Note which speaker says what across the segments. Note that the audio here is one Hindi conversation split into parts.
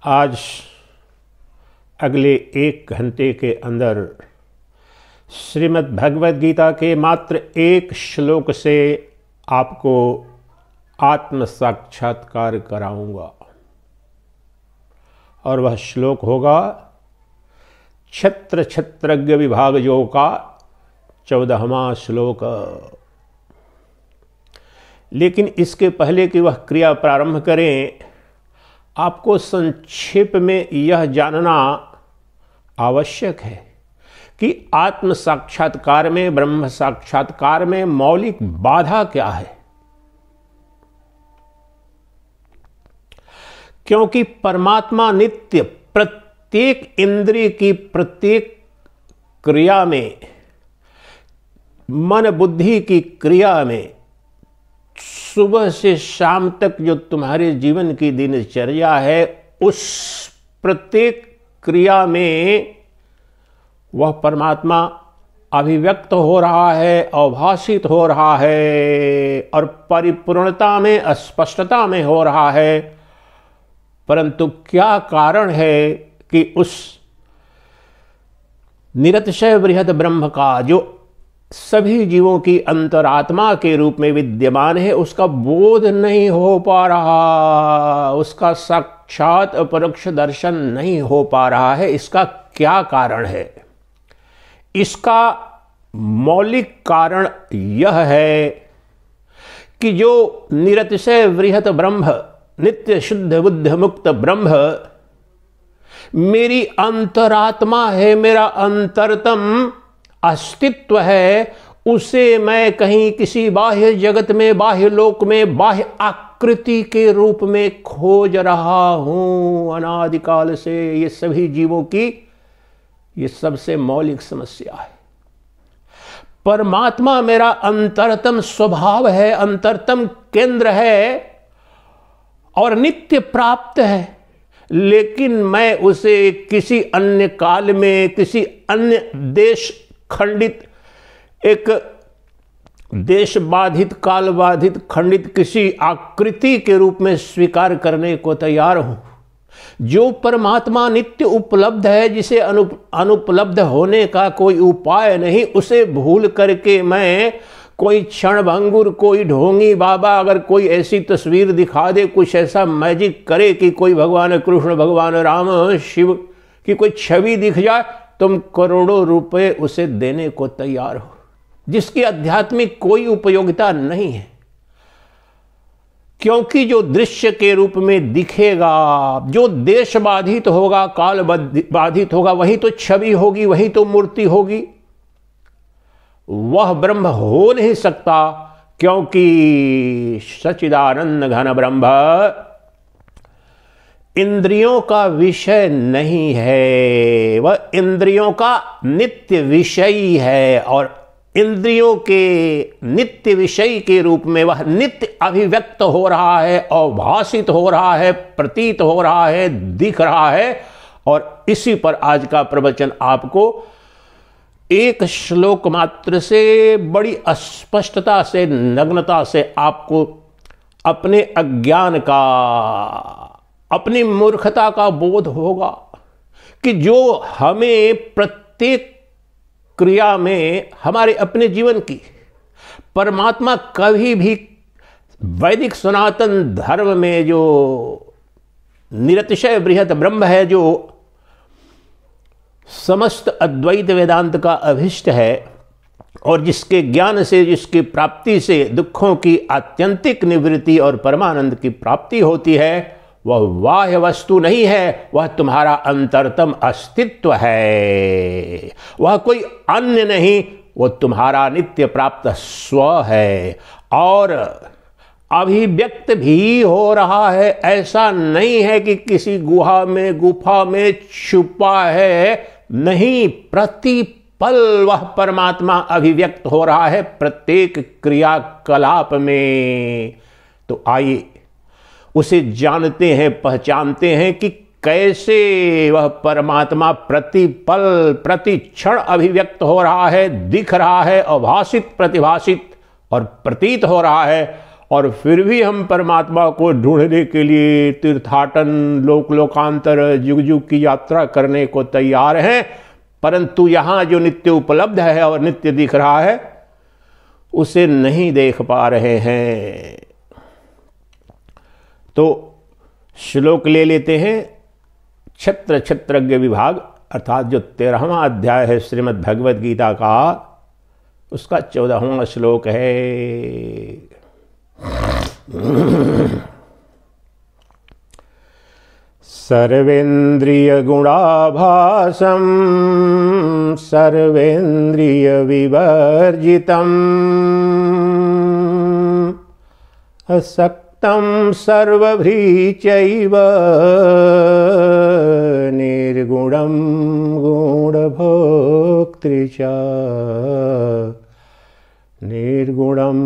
Speaker 1: आज अगले 1 घंटे के अंदर श्रीमद् भगवद गीता के मात्र एक श्लोक से आपको आत्म साक्षात्कार कराऊंगा और वह श्लोक होगा क्षत्र क्षत्रज्ञ विभाग योग का 14वां श्लोक। लेकिन इसके पहले कि वह क्रिया प्रारंभ करें, आपको संक्षेप में यह जानना आवश्यक है कि आत्म साक्षात्कार में, ब्रह्म साक्षात्कार में मौलिक बाधा क्या है। क्योंकि परमात्मा नित्य प्रत्येक इंद्रिय की प्रत्येक क्रिया में, मन बुद्धि की क्रिया में, सुबह से शाम तक जो तुम्हारे जीवन की दिनचर्या है, उस प्रत्येक क्रिया में वह परमात्मा अभिव्यक्त हो रहा है, अवभाषित हो रहा है और परिपूर्णता में, स्पष्टता में हो रहा है। परंतु क्या कारण है कि उस निरतिशय बृहद ब्रह्म का, जो सभी जीवों की अंतरात्मा के रूप में विद्यमान है, उसका बोध नहीं हो पा रहा, उसका साक्षात अपरोक्ष दर्शन नहीं हो पा रहा है। इसका क्या कारण है? इसका मौलिक कारण यह है कि जो निरतिशय बृहत ब्रह्म, नित्य शुद्ध बुद्ध मुक्त ब्रह्म मेरी अंतरात्मा है, मेरा अंतरतम अस्तित्व है, उसे मैं कहीं किसी बाह्य जगत में, बाह्य लोक में, बाह्य आकृति के रूप में खोज रहा हूं अनादिकाल से। ये सभी जीवों की ये सबसे मौलिक समस्या है। परमात्मा मेरा अंतरतम स्वभाव है, अंतरतम केंद्र है और नित्य प्राप्त है, लेकिन मैं उसे किसी अन्य काल में, किसी अन्य देश खंडित, एक देश बाधित, काल बाधित, खंडित किसी आकृति के रूप में स्वीकार करने को तैयार हूं। जो परमात्मा नित्य उपलब्ध है, जिसे अनुपलब्ध होने का कोई उपाय नहीं, उसे भूल करके मैं कोई क्षणभंगुर, कोई ढोंगी बाबा अगर कोई ऐसी तस्वीर दिखा दे, कुछ ऐसा मैजिक करे कि कोई भगवान कृष्ण, भगवान राम, शिव की कोई छवि दिख जाए, तुम करोड़ों रुपए उसे देने को तैयार हो, जिसकी आध्यात्मिक कोई उपयोगिता नहीं है। क्योंकि जो दृश्य के रूप में दिखेगा, जो देश बाधित होगा, काल बाधित होगा, वही तो छवि होगी, वही तो मूर्ति होगी। वह ब्रह्म हो नहीं सकता, क्योंकि सच्चिदानंद घन ब्रह्म इंद्रियों का विषय नहीं है, वह इंद्रियों का नित्य विषयी है और इंद्रियों के नित्य विषय के रूप में वह नित्य अभिव्यक्त हो रहा है, अवभाषित हो रहा है, प्रतीत हो रहा है, दिख रहा है। और इसी पर आज का प्रवचन आपको एक श्लोक मात्र से बड़ी स्पष्टता से, नग्नता से आपको अपने अज्ञान का, अपनी मूर्खता का बोध होगा कि जो हमें प्रत्येक क्रिया में, हमारे अपने जीवन की, परमात्मा कभी भी वैदिक सनातन धर्म में जो निरतिशय बृहत ब्रह्म है, जो समस्त अद्वैत वेदांत का अभिष्ट है और जिसके ज्ञान से, जिसकी प्राप्ति से दुखों की आत्यंतिक निवृत्ति और परमानंद की प्राप्ति होती है, वह बाह्य वस्तु नहीं है, वह तुम्हारा अंतरतम अस्तित्व है। वह कोई अन्य नहीं, वह तुम्हारा नित्य प्राप्त स्व है और अभिव्यक्त भी हो रहा है। ऐसा नहीं है कि किसी गुफा में छुपा है, नहीं, प्रतिपल वह परमात्मा अभिव्यक्त हो रहा है प्रत्येक क्रियाकलाप में। तो आइए उसे जानते हैं, पहचानते हैं कि कैसे वह परमात्मा प्रतिपल, प्रति क्षण अभिव्यक्त हो रहा है, दिख रहा है, अभाषित, प्रतिभाषित और प्रतीत हो रहा है। और फिर भी हम परमात्मा को ढूंढने के लिए तीर्थाटन, लोक लोकांतर, युग युग की यात्रा करने को तैयार हैं, परंतु यहाँ जो नित्य उपलब्ध है और नित्य दिख रहा है उसे नहीं देख पा रहे हैं। तो श्लोक ले लेते हैं। क्षत्र क्षत्रज्ञ विभाग अर्थात जो 13वां अध्याय है श्रीमद् भगवद गीता का, उसका 14वां श्लोक है। सर्वेन्द्रिय गुणाभासम सर्वेन्द्रिय विवर्जितम असक्तम सर्वभृचैव निर्गुणं गुणभोक्तृ च निर्गुणं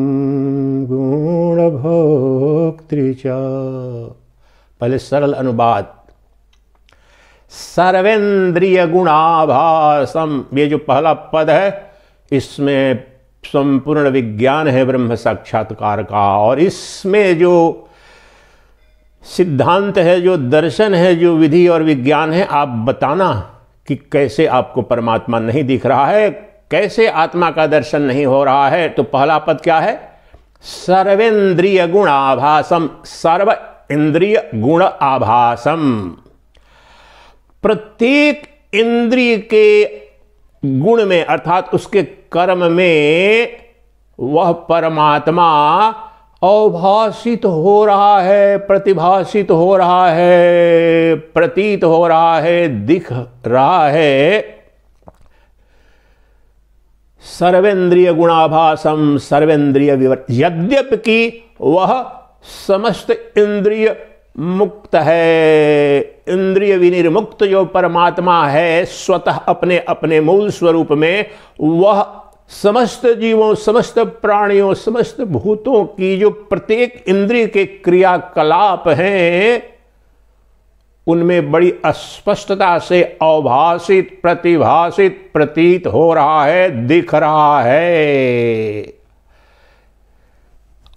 Speaker 1: गुणभोक्तृ च। पहले सरल अनुवाद। सर्वेन्द्रिय गुणाभासम, ये जो पहला पद है इसमें संपूर्ण विज्ञान है ब्रह्म साक्षात्कार का, और इसमें जो सिद्धांत है, जो दर्शन है, जो विधि और विज्ञान है, आप बताना कि कैसे आपको परमात्मा नहीं दिख रहा है, कैसे आत्मा का दर्शन नहीं हो रहा है। तो पहला पद क्या है? सर्वेन्द्रिय गुणाभासम, सर्व इंद्रिय गुण आभासम। प्रत्येक इंद्रिय के गुण में अर्थात उसके कर्म में वह परमात्मा अवभाषित हो रहा है, प्रतिभाषित हो रहा है, प्रतीत हो रहा है, दिख रहा है। सर्वेन्द्रिय गुणाभासम सर्वेन्द्रिय विवर्जितम, यद्यपि कि वह समस्त इंद्रिय मुक्त है, इंद्रिय विनिर्मुक्त जो परमात्मा है स्वतः अपने अपने मूल स्वरूप में, वह समस्त जीवों, समस्त प्राणियों, समस्त भूतों की जो प्रत्येक इंद्रिय के क्रियाकलाप हैं उनमें बड़ी स्पष्टता से अवभाषित, प्रतिभाषित, प्रतीत हो रहा है, दिख रहा है।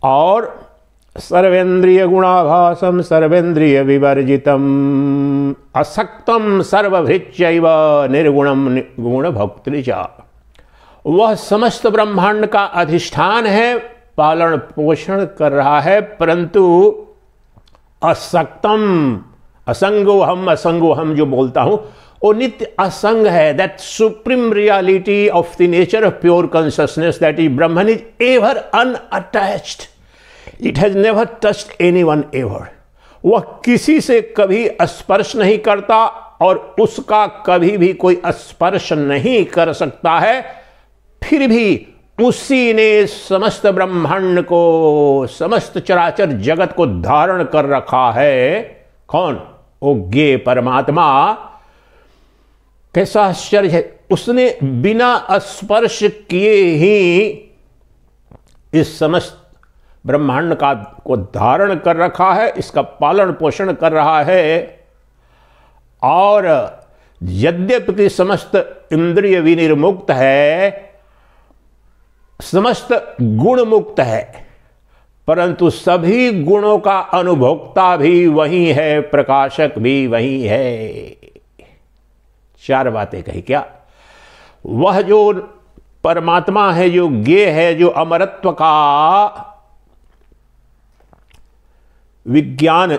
Speaker 1: और सर्वेन्द्रिय गुणाभासम सर्वेन्द्रिय विवर्जितम असक्तम सर्वभृत्यैव निर्गुणम गुणभोक्तृ च। वह समस्त ब्रह्मांड का अधिष्ठान है, पालन पोषण कर रहा है, परंतु असक्तम, असंगो हम जो बोलता हूं वो नित्य असंग है। That supreme reality of the nature of pure consciousness, that is Brahman, is ever unattached. It has never touched anyone ever. वह किसी से कभी स्पर्श नहीं करता और उसका कभी भी कोई स्पर्श नहीं कर सकता है, फिर भी उसी ने समस्त ब्रह्मांड को, समस्त चराचर जगत को धारण कर रखा है। कौन? वो ज्ञेय परमात्मा। कैसा आश्चर्य है, उसने बिना स्पर्श किए ही इस समस्त ब्रह्मांड का को धारण कर रखा है, इसका पालन पोषण कर रहा है। और यद्यपि कि समस्त इंद्रिय विनिर्मुक्त है, समस्त गुण मुक्त है, परंतु सभी गुणों का अनुभोक्ता भी वही है, प्रकाशक भी वही है। चार बातें कही क्या? वह जो परमात्मा है, जो ज्ञेय है, जो अमरत्व का विज्ञान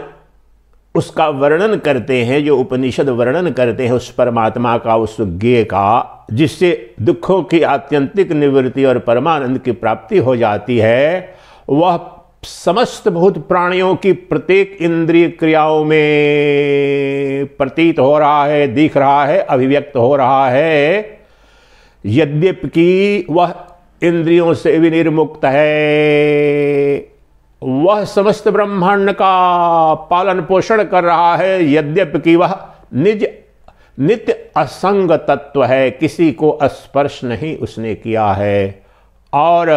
Speaker 1: उसका वर्णन करते हैं, जो उपनिषद वर्णन करते हैं उस परमात्मा का, उस ज्ञेय का, जिससे दुखों की आत्यंतिक निवृत्ति और परमानंद की प्राप्ति हो जाती है, वह समस्त भूत प्राणियों की प्रत्येक इंद्रिय क्रियाओं में प्रतीत हो रहा है, दिख रहा है, अभिव्यक्त हो रहा है। यद्यपि कि वह इंद्रियों से विनिर्मुक्त है, वह समस्त ब्रह्मांड का पालन पोषण कर रहा है, यद्यपि कि वह नित्य असंग तत्व है, किसी को स्पर्श नहीं उसने किया है, और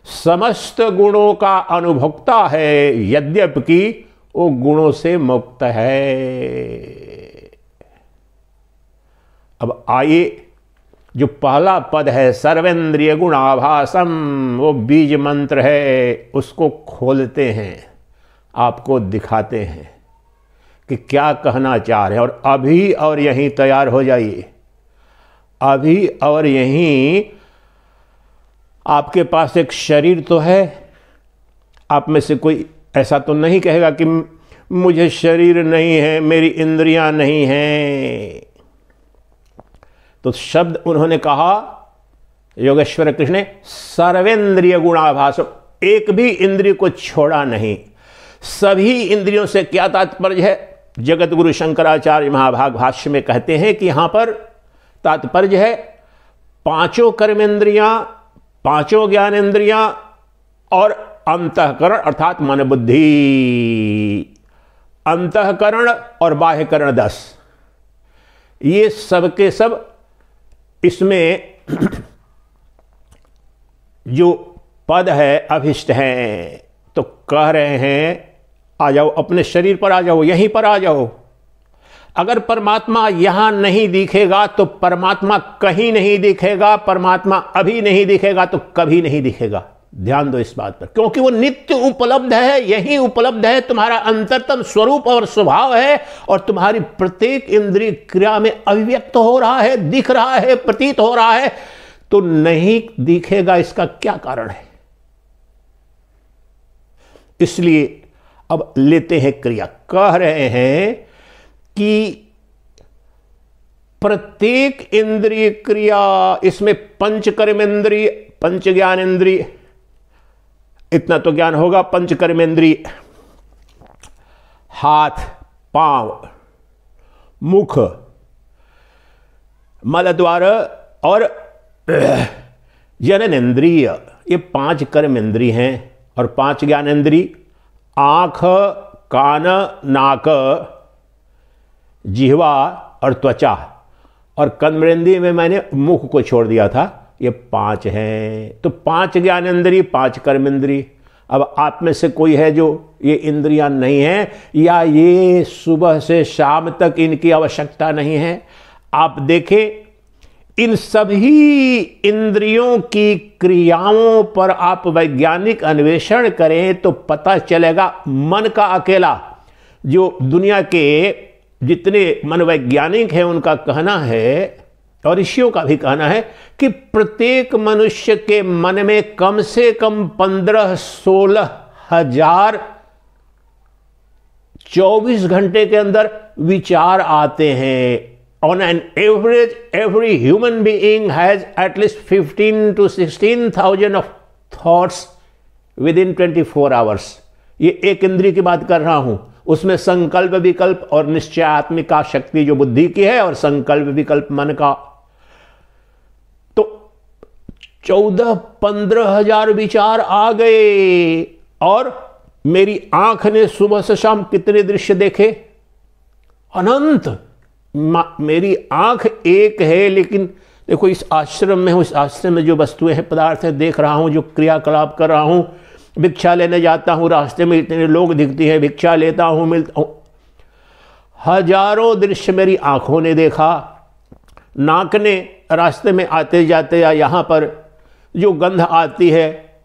Speaker 1: समस्त गुणों का अनुभोक्ता है, यद्यपि कि वो गुणों से मुक्त है। अब आइए जो पहला पद है सर्वेंद्रिय गुणाभासम, वो बीज मंत्र है, उसको खोलते हैं, आपको दिखाते हैं कि क्या कहना चाह रहे हैं। और अभी और यहीं तैयार हो जाइए, अभी और यहीं। आपके पास एक शरीर तो है, आप में से कोई ऐसा तो नहीं कहेगा कि मुझे शरीर नहीं है, मेरी इंद्रियां नहीं हैं। तो शब्द उन्होंने कहा योगेश्वर कृष्ण ने, सर्वेंद्रिय गुणाभासम, एक भी इंद्रिय को छोड़ा नहीं, सभी इंद्रियों से। क्या तात्पर्य है? जगत गुरु शंकराचार्य महाभाग भाष्य में कहते हैं कि यहां पर तात्पर्य है पांचों कर्मेंद्रियां, पांचों ज्ञानेंद्रियां और अंतःकरण अर्थात मन बुद्धि। अंतःकरण और बाह्यकरण 10, ये सब के सब इसमें जो पद है अभिष्ट है। तो कह रहे हैं आ जाओ, अपने शरीर पर आ जाओ, यहीं पर आ जाओ। अगर परमात्मा यहां नहीं दिखेगा तो परमात्मा कहीं नहीं दिखेगा, परमात्मा अभी नहीं दिखेगा तो कभी नहीं दिखेगा। ध्यान दो इस बात पर, क्योंकि वो नित्य उपलब्ध है, यही उपलब्ध है, तुम्हारा अंतरतम स्वरूप और स्वभाव है, और तुम्हारी प्रत्येक इंद्रिय क्रिया में अभिव्यक्त हो रहा है, दिख रहा है, प्रतीत हो रहा है। तो नहीं दिखेगा, इसका क्या कारण है? इसलिए अब लेते हैं क्रिया। कह रहे हैं कि प्रत्येक इंद्रिय क्रिया, इसमें पंच कर्मेंद्रिय, पंच ज्ञानेंद्रिय, इतना तो ज्ञान होगा, पंच कर्मेंद्रिय, हाथ, पांव, मुख, मलद्वार और जननेन्द्रिय, ये पांच कर्मेंद्रिय हैं। और पांच ज्ञानेंद्रिय, आंख, कान, नाक, जिह्वा और त्वचा। और कर्मेंद्रिय में मैंने मुख को छोड़ दिया था, ये पांच हैं। तो पांच ज्ञानेंद्रिय, पांच कर्मेंद्रिय। अब आप में से कोई है जो ये इंद्रियां नहीं हैं, या ये सुबह से शाम तक इनकी आवश्यकता नहीं है? आप देखें, इन सभी इंद्रियों की क्रियाओं पर आप वैज्ञानिक अन्वेषण करें तो पता चलेगा, मन का अकेला, जो दुनिया के जितने मनोवैज्ञानिक हैं उनका कहना है, और ऋषियों का भी कहना है, कि प्रत्येक मनुष्य के मन में कम से कम 15-16 हजार 24 घंटे के अंदर विचार आते हैं। On an average, every human being has at least 15 to 16,000 of thoughts within 24 hours. ये एक इंद्रिय की बात कर रहा हूं, उसमें संकल्प विकल्प और निश्चयात्मिका शक्ति जो बुद्धि की है, और संकल्प विकल्प मन का। तो 14-15 हजार विचार आ गए, और मेरी आंख ने सुबह से शाम कितने दृश्य देखे? अनंत। मेरी आंख एक है, लेकिन देखो इस आश्रम में हूँ, इस आश्रम में जो वस्तुएं हैं, पदार्थ है, देख रहा हूँ, जो क्रियाकलाप कर रहा हूँ, भिक्षा लेने जाता हूँ, रास्ते में इतने लोग दिखते हैं, भिक्षा लेता हूँ, मिलता हूँ, हजारों दृश्य मेरी आंखों ने देखा। नाक ने रास्ते में आते जाते या यहाँ पर जो गंध आती है,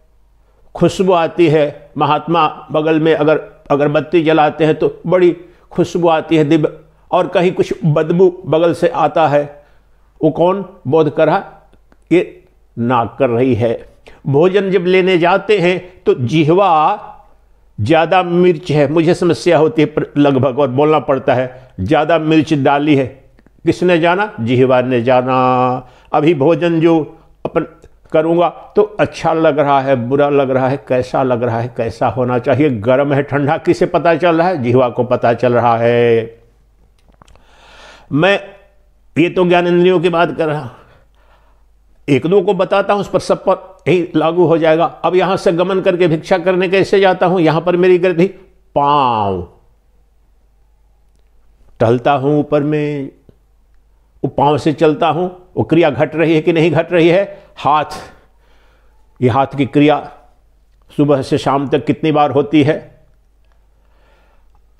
Speaker 1: खुशबू आती है, महात्मा बगल में अगर अगरबत्ती जलाते हैं तो बड़ी खुशबू आती है दिव्य, और कहीं कुछ बदबू बगल से आता है, वो कौन बोध कर रहा? ये नाक कर रही है। भोजन जब लेने जाते हैं तो जिह्वा ज़्यादा मिर्च है, मुझे समस्या होती है लगभग, और बोलना पड़ता है, ज़्यादा मिर्च डाली है, किसने जाना? जिह्वा ने जाना। अभी भोजन जो अपन करूँगा तो अच्छा लग रहा है, बुरा लग रहा है, कैसा लग रहा है, कैसा होना चाहिए, गर्म है, ठंडा, किसे पता चल रहा है? जिह्वा को पता चल रहा है। मैं ये तो ज्ञानेंद्रियों की बात कर रहा हूं, एक दो को बताता हूं, उस पर सब पर यही लागू हो जाएगा। अब यहां से गमन करके भिक्षा करने कैसे जाता हूं? यहां पर मेरी गति पांव, टहलता हूं ऊपर में, वो पांव से चलता हूं, वो क्रिया घट रही है कि नहीं घट रही है? हाथ, ये हाथ की क्रिया सुबह से शाम तक कितनी बार होती है?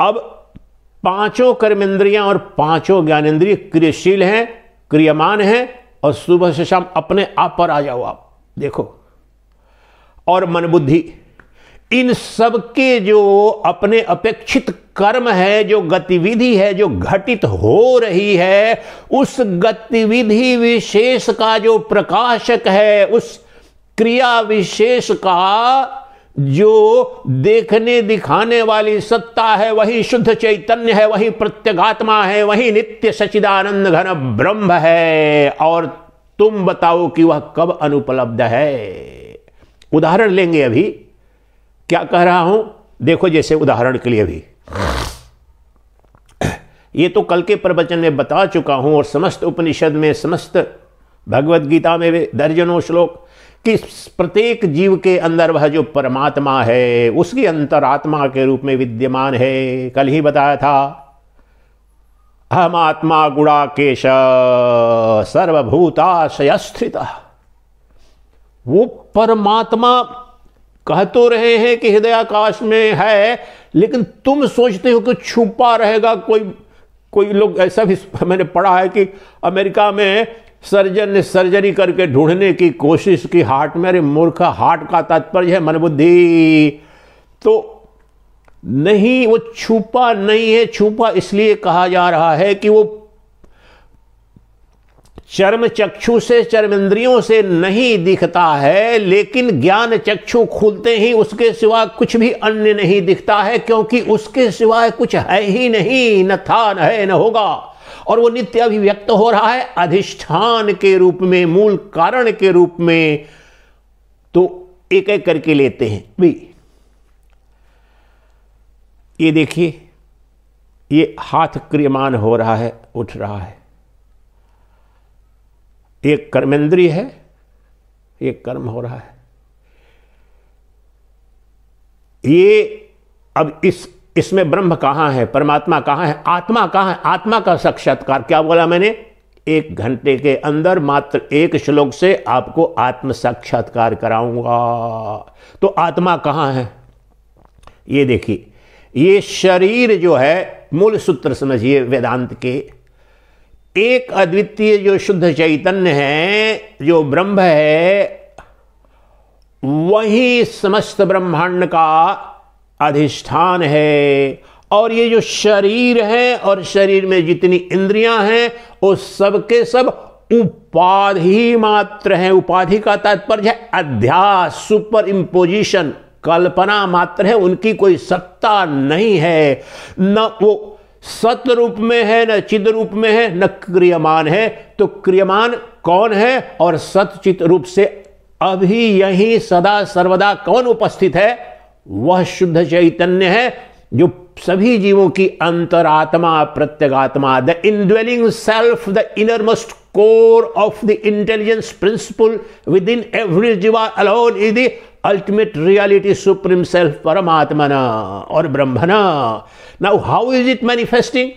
Speaker 1: अब पांचों कर्मेंद्रियां और पांचों ज्ञानेंद्रिय क्रियाशील हैं, क्रियमान हैं, और सुबह से शाम अपने आप पर आ जाओ। आप देखो, और मन बुद्धि इन सब के जो अपने अपेक्षित कर्म है, जो गतिविधि है जो घटित हो रही है, उस गतिविधि विशेष का जो प्रकाशक है, उस क्रिया विशेष का जो देखने दिखाने वाली सत्ता है, वही शुद्ध चैतन्य है, वही प्रत्यगात्मा है, वही नित्य सच्चिदानंद घन ब्रह्म है। और तुम बताओ कि वह कब अनुपलब्ध है। उदाहरण लेंगे। अभी क्या कह रहा हूं देखो, जैसे उदाहरण के लिए भी ये तो कल के प्रवचन में बता चुका हूं, और समस्त उपनिषद में, समस्त भगवत गीता में दर्जनों श्लोक कि प्रत्येक जीव के अंदर वह जो परमात्मा है उसकी अंतरात्मा के रूप में विद्यमान है। कल ही बताया था, हम आत्मा गुणाकेश सर्वभूताशय स्थित। वो परमात्मा कह तो रहे हैं कि हृदयाकाश में है, लेकिन तुम सोचते हो कि छुपा रहेगा। कोई लोग ऐसा भी मैंने पढ़ा है कि अमेरिका में सर्जन ने सर्जरी करके ढूंढने की कोशिश की हार्ट में। अरे मूर्ख, हार्ट का तात्पर्य है मन बुद्धि। तो नहीं, वो छुपा नहीं है। छुपा इसलिए कहा जा रहा है कि वो चर्म चक्षु से, चर्मेंद्रियों से नहीं दिखता है, लेकिन ज्ञान चक्षु खुलते ही उसके सिवा कुछ भी अन्य नहीं दिखता है, क्योंकि उसके सिवाय कुछ है ही नहीं, न था, न है, न होगा। और वो नित्य अभिव्यक्त हो रहा है अधिष्ठान के रूप में, मूल कारण के रूप में। तो एक एक करके लेते हैं भी। ये देखिए, ये हाथ क्रियमान हो रहा है, उठ रहा है। एक कर्मेंद्रिय है, एक कर्म हो रहा है। ये अब इसमें ब्रह्म कहां है, परमात्मा कहां है, आत्मा कहां है? आत्मा का साक्षात्कार क्या बोला मैंने? 1 घंटे के अंदर मात्र 1 श्लोक से आपको आत्म साक्षात्कार कराऊंगा। तो आत्मा कहां है? ये देखिए, ये शरीर जो है, मूल सूत्र समझिए वेदांत के, एक अद्वितीय जो शुद्ध चैतन्य है, जो ब्रह्म है, वही समस्त ब्रह्मांड का अधिष्ठान है। और ये जो शरीर है और शरीर में जितनी इंद्रियां हैं, वो सबके सब उपाधि मात्र हैं। उपाधि का तात्पर्य है अध्यास, सुपर इम्पोजिशन, कल्पना मात्र है। उनकी कोई सत्ता नहीं है। न वो सत्य रूप में है, न चिद रूप में है, न क्रियमान है। तो क्रियमान कौन है और सत्य चित रूप से अभी यही सदा सर्वदा कौन उपस्थित है? वह शुद्ध चैतन्य है, जो सभी जीवों की अंतरात्मा, प्रत्यगात्मा, the indwelling self, the innermost core of the intelligence principle within every जीवा alone is the ultimate reality, supreme self, परमात्मना और ब्रह्मना। Now how is it manifesting?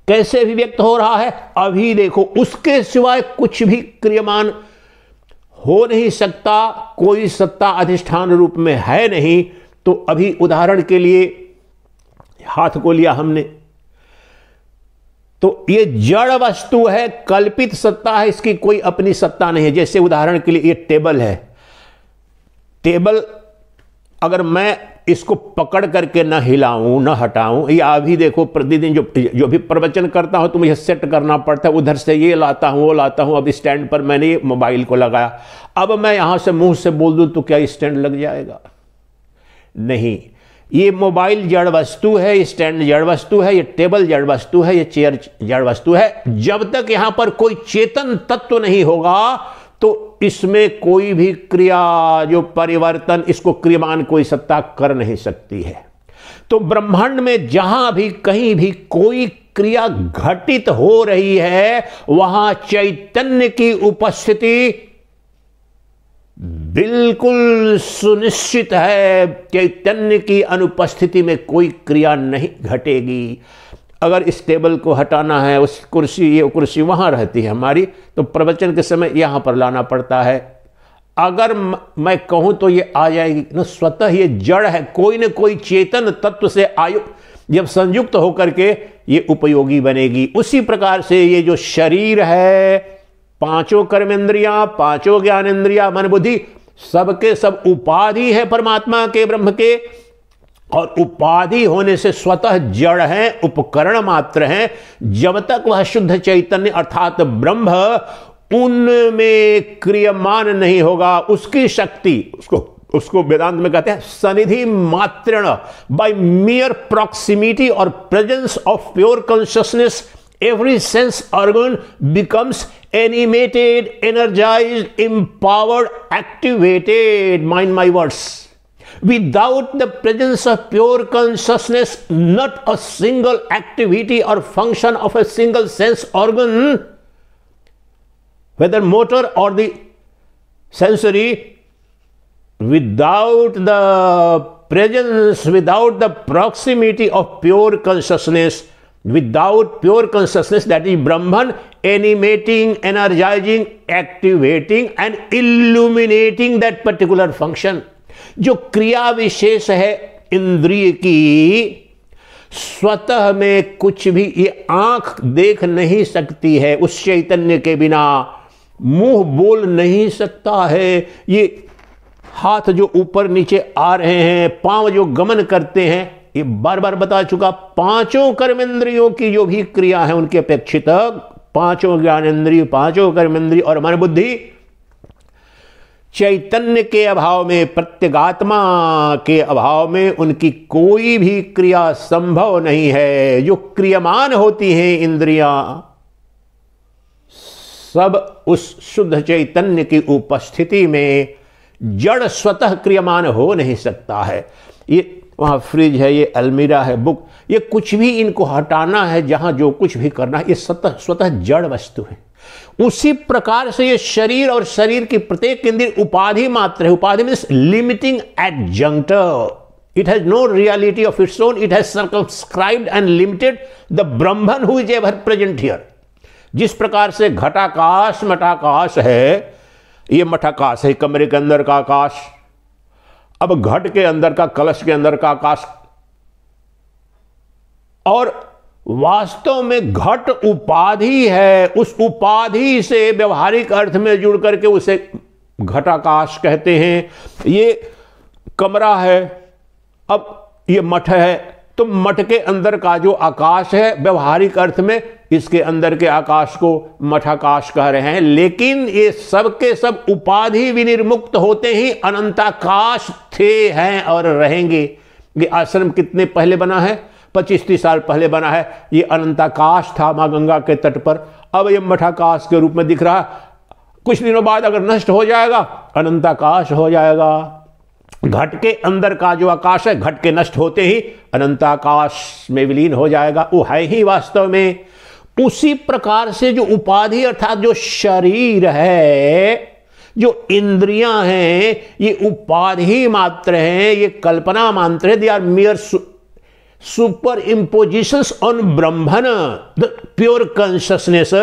Speaker 1: कैसे अभिव्यक्त हो रहा है? अभी देखो, उसके सिवाय कुछ भी क्रियमान हो नहीं सकता, कोई सत्ता अधिष्ठान रूप में है नहीं। तो अभी उदाहरण के लिए हाथ को लिया हमने, तो ये जड़ वस्तु है, कल्पित सत्ता है, इसकी कोई अपनी सत्ता नहीं है। जैसे उदाहरण के लिए ये टेबल है। टेबल अगर मैं इसको पकड़ करके न हिलाऊं, न हटाऊं, या अभी देखो प्रतिदिन जो भी प्रवचन करता हूं तो मुझे सेट करना पड़ता है, उधर से ये लाता हूं, वो लाता हूं। अब स्टैंड पर मैंने ये मोबाइल को लगाया, अब मैं यहां से मुंह से बोल दूं तो क्या स्टैंड लग जाएगा? नहीं। ये मोबाइल जड़ वस्तु है, स्टैंड जड़ वस्तु है, ये टेबल जड़ वस्तु है, ये चेयर जड़ वस्तु है। जब तक यहां पर कोई चेतन तत्व नहीं होगा तो इसमें कोई भी क्रिया, जो परिवर्तन, इसको क्रियमान कोई सत्ता कर नहीं सकती है। तो ब्रह्मांड में जहां भी कहीं भी कोई क्रिया घटित हो रही है, वहां चैतन्य की उपस्थिति बिल्कुल सुनिश्चित है। चैतन्य की अनुपस्थिति में कोई क्रिया नहीं घटेगी। अगर इस टेबल को हटाना है, उस कुर्सी, ये कुर्सी वहां रहती है हमारी, तो प्रवचन के समय यहां पर लाना पड़ता है। अगर मैं कहूं तो ये आ जाएगी ना, स्वतः ये जड़ है, कोई न कोई चेतन तत्व से जब संयुक्त होकर के ये उपयोगी बनेगी। उसी प्रकार से ये जो शरीर है, पांचों कर्मेंद्रियां, पांचों ज्ञानेंद्रिया, मन बुद्धि, सबके सब उपाधि है परमात्मा के, ब्रह्म के, और उपाधि होने से स्वतः जड़ है, उपकरण मात्र हैं। जब तक वह शुद्ध चैतन्य अर्थात ब्रह्म उनमें क्रियमान नहीं होगा, उसकी शक्ति, उसको वेदांत में कहते हैं सनिधि मात्रेण, बाय मियर प्रॉक्सिमिटी और presence of pure consciousness every sense organ becomes animated, energized, empowered, activated. Mind my words. Without the presence of pure consciousness, not a single activity or function of a single sense organ, whether motor or the sensory, without the presence, without the proximity of pure consciousness, without pure consciousness, that is Brahman, animating, energizing, activating and illuminating that particular function. जो क्रिया विशेष है इंद्रिय की, स्वतः में कुछ भी ये आंख देख नहीं सकती है उस चैतन्य के बिना, मुंह बोल नहीं सकता है, ये हाथ जो ऊपर नीचे आ रहे हैं, पांव जो गमन करते हैं, ये बार बार बता चुका, पांचों कर्मेंद्रियों की जो भी क्रिया है उनके अपेक्षित पांचों ज्ञानेंद्रिय, पांचों कर्मेंद्रिय और मन बुद्धि चैतन्य के अभाव में, प्रत्यगात्मा के अभाव में उनकी कोई भी क्रिया संभव नहीं है। जो क्रियमान होती हैं इंद्रियां, सब उस शुद्ध चैतन्य की उपस्थिति में जड़ स्वतः क्रियमान हो नहीं सकता है। ये वहाँ फ्रिज है, ये अलमीरा है, बुक, ये कुछ भी इनको हटाना है, जहाँ जो कुछ भी करना है, ये स्वतः जड़ वस्तु है। उसी प्रकार से ये शरीर और शरीर की प्रत्येक इंद्रिय उपाधि मात्र है। उपाधि means limiting adjunct. It has no reality of its own, it has circumscribed and limited the Brahman who is ever present here. जिस प्रकार से घटाकाश मठाकाश है, ये मठाकाश है, कमरे के अंदर का आकाश, अब घट के अंदर का, कलश के अंदर का आकाश, और वास्तव में घट उपाधि है। उस उपाधि से व्यवहारिक अर्थ में जुड़ करके उसे घटाकाश कहते हैं। ये कमरा है, अब ये मठ है, तो मठ के अंदर का जो आकाश है, व्यवहारिक अर्थ में इसके अंदर के आकाश को मठाकाश कह रहे हैं। लेकिन ये सब के सब उपाधि विनिर्मुक्त होते ही अनंताकाश थे, हैं और रहेंगे। ये आश्रम कितने पहले बना है? 25-30 साल पहले बना है। ये अनंताकाश था मां गंगा के तट पर, अब ये मठाकाश के रूप में दिख रहा है। कुछ दिनों बाद अगर नष्ट हो जाएगा, अनंताकाश हो जाएगा। घट के अंदर का जो आकाश है, घट के नष्ट होते ही अनंताकाश में विलीन हो जाएगा, वो है ही वास्तव में। उसी प्रकार से जो उपाधि अर्थात जो शरीर है, जो इंद्रियां हैं, ये उपाधि मात्र हैं, ये कल्पना मात्र है। They are mere superimpositions on Brahman, the pure consciousness.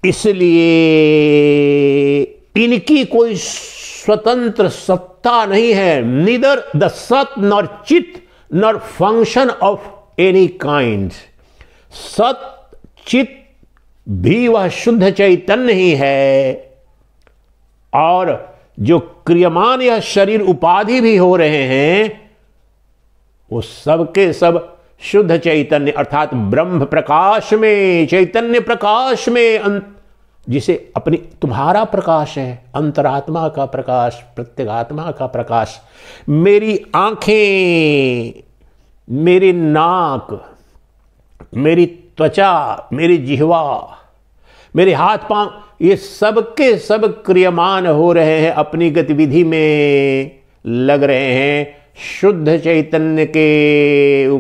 Speaker 1: इसलिए इनकी कोई स्वतंत्र सत्ता नहीं है। नीदर द सत नॉर चित nor function of any kind. सत चित भी वह शुद्ध चैतन्य ही है, और जो क्रियमान यह शरीर उपाधि भी हो रहे हैं, वो सबके सब शुद्ध चैतन्य अर्थात ब्रह्म प्रकाश में, चैतन्य प्रकाश में, जिसे अपनी तुम्हारा प्रकाश है, अंतरात्मा का प्रकाश, प्रत्यगात्मा का प्रकाश। मेरी आंखें, मेरी नाक, मेरी त्वचा, मेरी जिह्वा, मेरे हाथ पांव, ये सब के सब क्रियमान हो रहे हैं, अपनी गतिविधि में लग रहे हैं शुद्ध चैतन्य के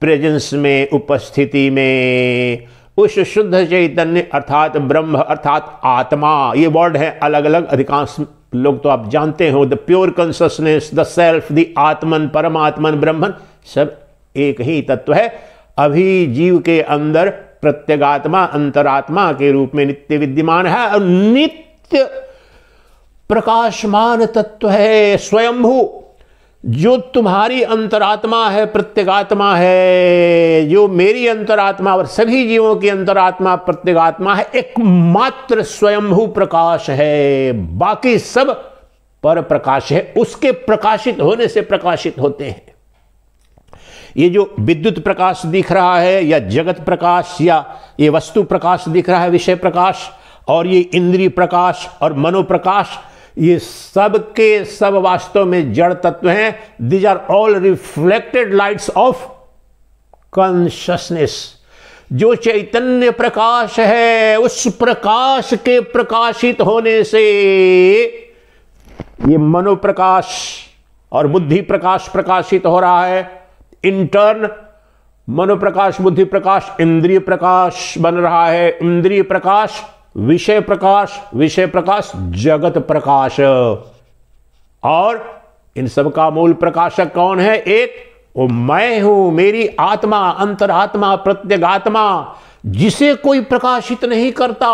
Speaker 1: प्रेजेंस में, उपस्थिति में। उस शुद्ध चैतन्य अर्थात ब्रह्म अर्थात आत्मा, ये वर्ड है अलग अलग, अधिकांश लोग तो आप जानते हो। The pure consciousness, the self, the आत्मन, परमात्मन, ब्रह्मन, सब एक ही तत्व है। अभी जीव के अंदर प्रत्यगात्मा अंतरात्मा के रूप में नित्य विद्यमान है और नित्य प्रकाशमान तत्व है, स्वयंभू। जो तुम्हारी अंतरात्मा है, प्रत्यगात्मा है, जो मेरी अंतरात्मा और सभी जीवों की अंतरात्मा प्रत्यगात्मा है, एकमात्र स्वयंभू प्रकाश है, बाकी सब पर प्रकाश है। उसके प्रकाशित होने से प्रकाशित होते हैं। ये जो विद्युत प्रकाश दिख रहा है, या जगत प्रकाश, या ये वस्तु प्रकाश दिख रहा है, विषय प्रकाश, और ये इंद्रिय प्रकाश और मनोप्रकाश, ये सब के सब वास्तव में जड़ तत्व हैं। These are all reflected lights of consciousness. जो चैतन्य प्रकाश है, उस प्रकाश के प्रकाशित होने से ये मनोप्रकाश और बुद्धि प्रकाश प्रकाशित हो रहा है। इंटर्न मनोप्रकाश, बुद्धि प्रकाश, इंद्रिय प्रकाश बन रहा है। इंद्रिय प्रकाश विषय प्रकाश, विषय प्रकाश जगत प्रकाश। और इन सब का मूल प्रकाशक कौन है? एक वो मैं हूं, मेरी आत्मा, अंतरात्मा, प्रत्यगात्मा, जिसे कोई प्रकाशित नहीं करता।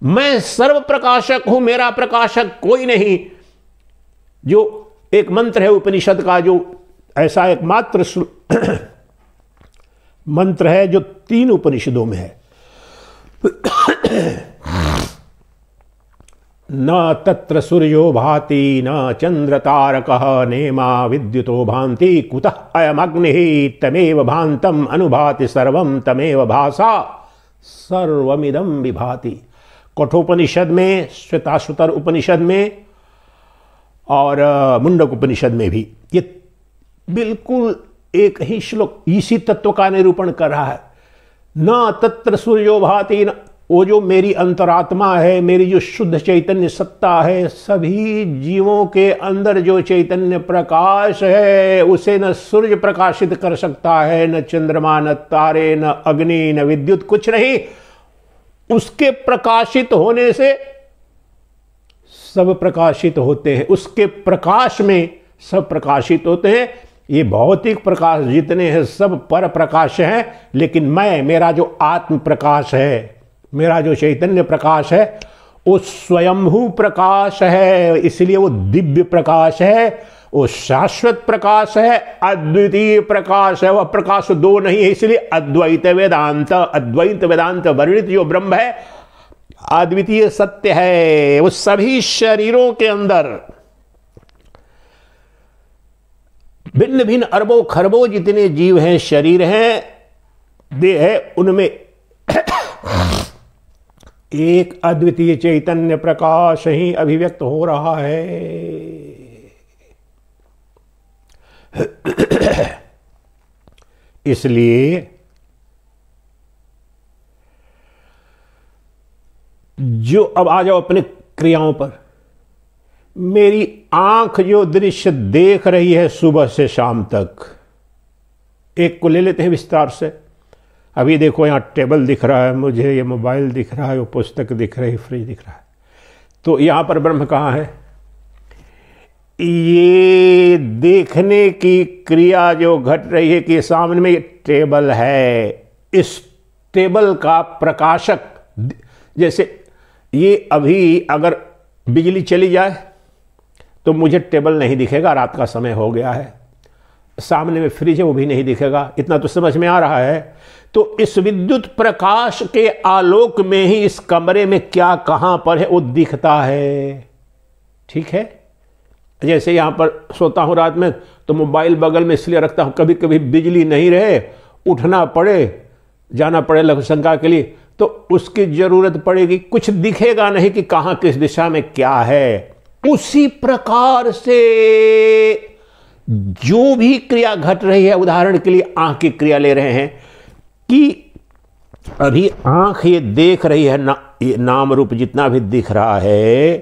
Speaker 1: मैं सर्व प्रकाशक हूं, मेरा प्रकाशक कोई नहीं। जो एक मंत्र है उपनिषद का, जो ऐसा एकमात्र मंत्र है जो 3 उपनिषदों में है। न तत्र सूर्यो भाति न चंद्र तारकः नेमा विद्युतो भान्ति कुतः अयमग्निः तमेव भान्तम् अनुभाति सर्वं तमेव भासा सर्वमिदं विभाति। कठोपनिषद में, श्वेताश्वतर उपनिषद में और मुंडक उपनिषद में भी ये बिल्कुल एक ही श्लोक इसी तत्व का निरूपण कर रहा है। न तत्र सूर्यो भाति, न वो जो मेरी अंतरात्मा है, मेरी जो शुद्ध चैतन्य सत्ता है, सभी जीवों के अंदर जो चैतन्य प्रकाश है, उसे न सूर्य प्रकाशित कर सकता है, न चंद्रमा, न तारे, न अग्नि, न विद्युत, कुछ नहीं। उसके प्रकाशित होने से सब प्रकाशित होते हैं। उसके प्रकाश में सब प्रकाशित होते हैं। ये भौतिक प्रकाश जितने हैं सब पर प्रकाश हैं, लेकिन मैं, मेरा जो आत्म प्रकाश है, मेरा जो चैतन्य प्रकाश है, वो स्वयंभू प्रकाश है। इसलिए वो दिव्य प्रकाश है, वो शाश्वत प्रकाश है, अद्वितीय प्रकाश है। वह प्रकाश 2 नहीं है। इसलिए अद्वैत वेदांत वर्णित जो ब्रह्म है अद्वितीय सत्य है। वो सभी शरीरों के अंदर भिन्न भिन्न अरबों खरबों जितने जीव हैं, शरीर हैं, देह है, उनमें एक अद्वितीय चैतन्य प्रकाश ही अभिव्यक्त हो रहा है। इसलिए जो अब आ जाओ अपने क्रियाओं पर। मेरी आंख जो दृश्य देख रही है सुबह से शाम तक, एक को ले लेते हैं विस्तार से। अभी देखो यहाँ टेबल दिख रहा है मुझे, ये मोबाइल दिख रहा है, वो पुस्तक दिख रही है, फ्रिज दिख रहा है। तो यहाँ पर ब्रह्म कहाँ है? ये देखने की क्रिया जो घट रही है कि सामने में ये टेबल है, इस टेबल का प्रकाशक, जैसे ये अभी अगर बिजली चली जाए तो मुझे टेबल नहीं दिखेगा, रात का समय हो गया है। सामने में फ्रिज है, वो भी नहीं दिखेगा। इतना तो समझ में आ रहा है। तो इस विद्युत प्रकाश के आलोक में ही इस कमरे में क्या कहां पर है वो दिखता है। ठीक है, जैसे यहां पर सोता हूं रात में तो मोबाइल बगल में इसलिए रखता हूं, कभी कभी बिजली नहीं रहे, उठना पड़े, जाना पड़े लघुशंका के लिए, तो उसकी जरूरत पड़ेगी, कुछ दिखेगा नहीं कि कहां किस दिशा में क्या है। उसी प्रकार से जो भी क्रिया घट रही है, उदाहरण के लिए आंख की क्रिया ले रहे हैं कि अभी आंख ये देख रही है, ये नाम रूप जितना भी दिख रहा है,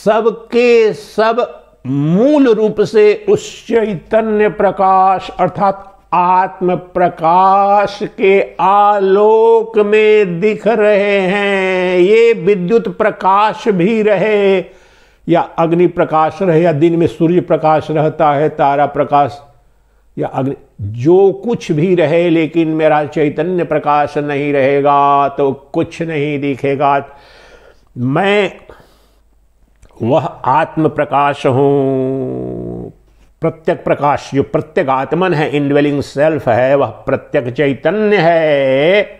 Speaker 1: सबके सब मूल रूप से उस चैतन्य प्रकाश अर्थात आत्म प्रकाश के आलोक में दिख रहे हैं। ये विद्युत प्रकाश भी रहे या अग्नि प्रकाश रहे, या दिन में सूर्य प्रकाश रहता है, तारा प्रकाश या अग्नि, जो कुछ भी रहे, लेकिन मेरा चैतन्य प्रकाश नहीं रहेगा तो कुछ नहीं दिखेगा। मैं वह आत्म प्रकाश हूं। प्रत्यक प्रकाश जो प्रत्येक आत्मन है, इनड्वेलिंग सेल्फ है, वह प्रत्यक चैतन्य है।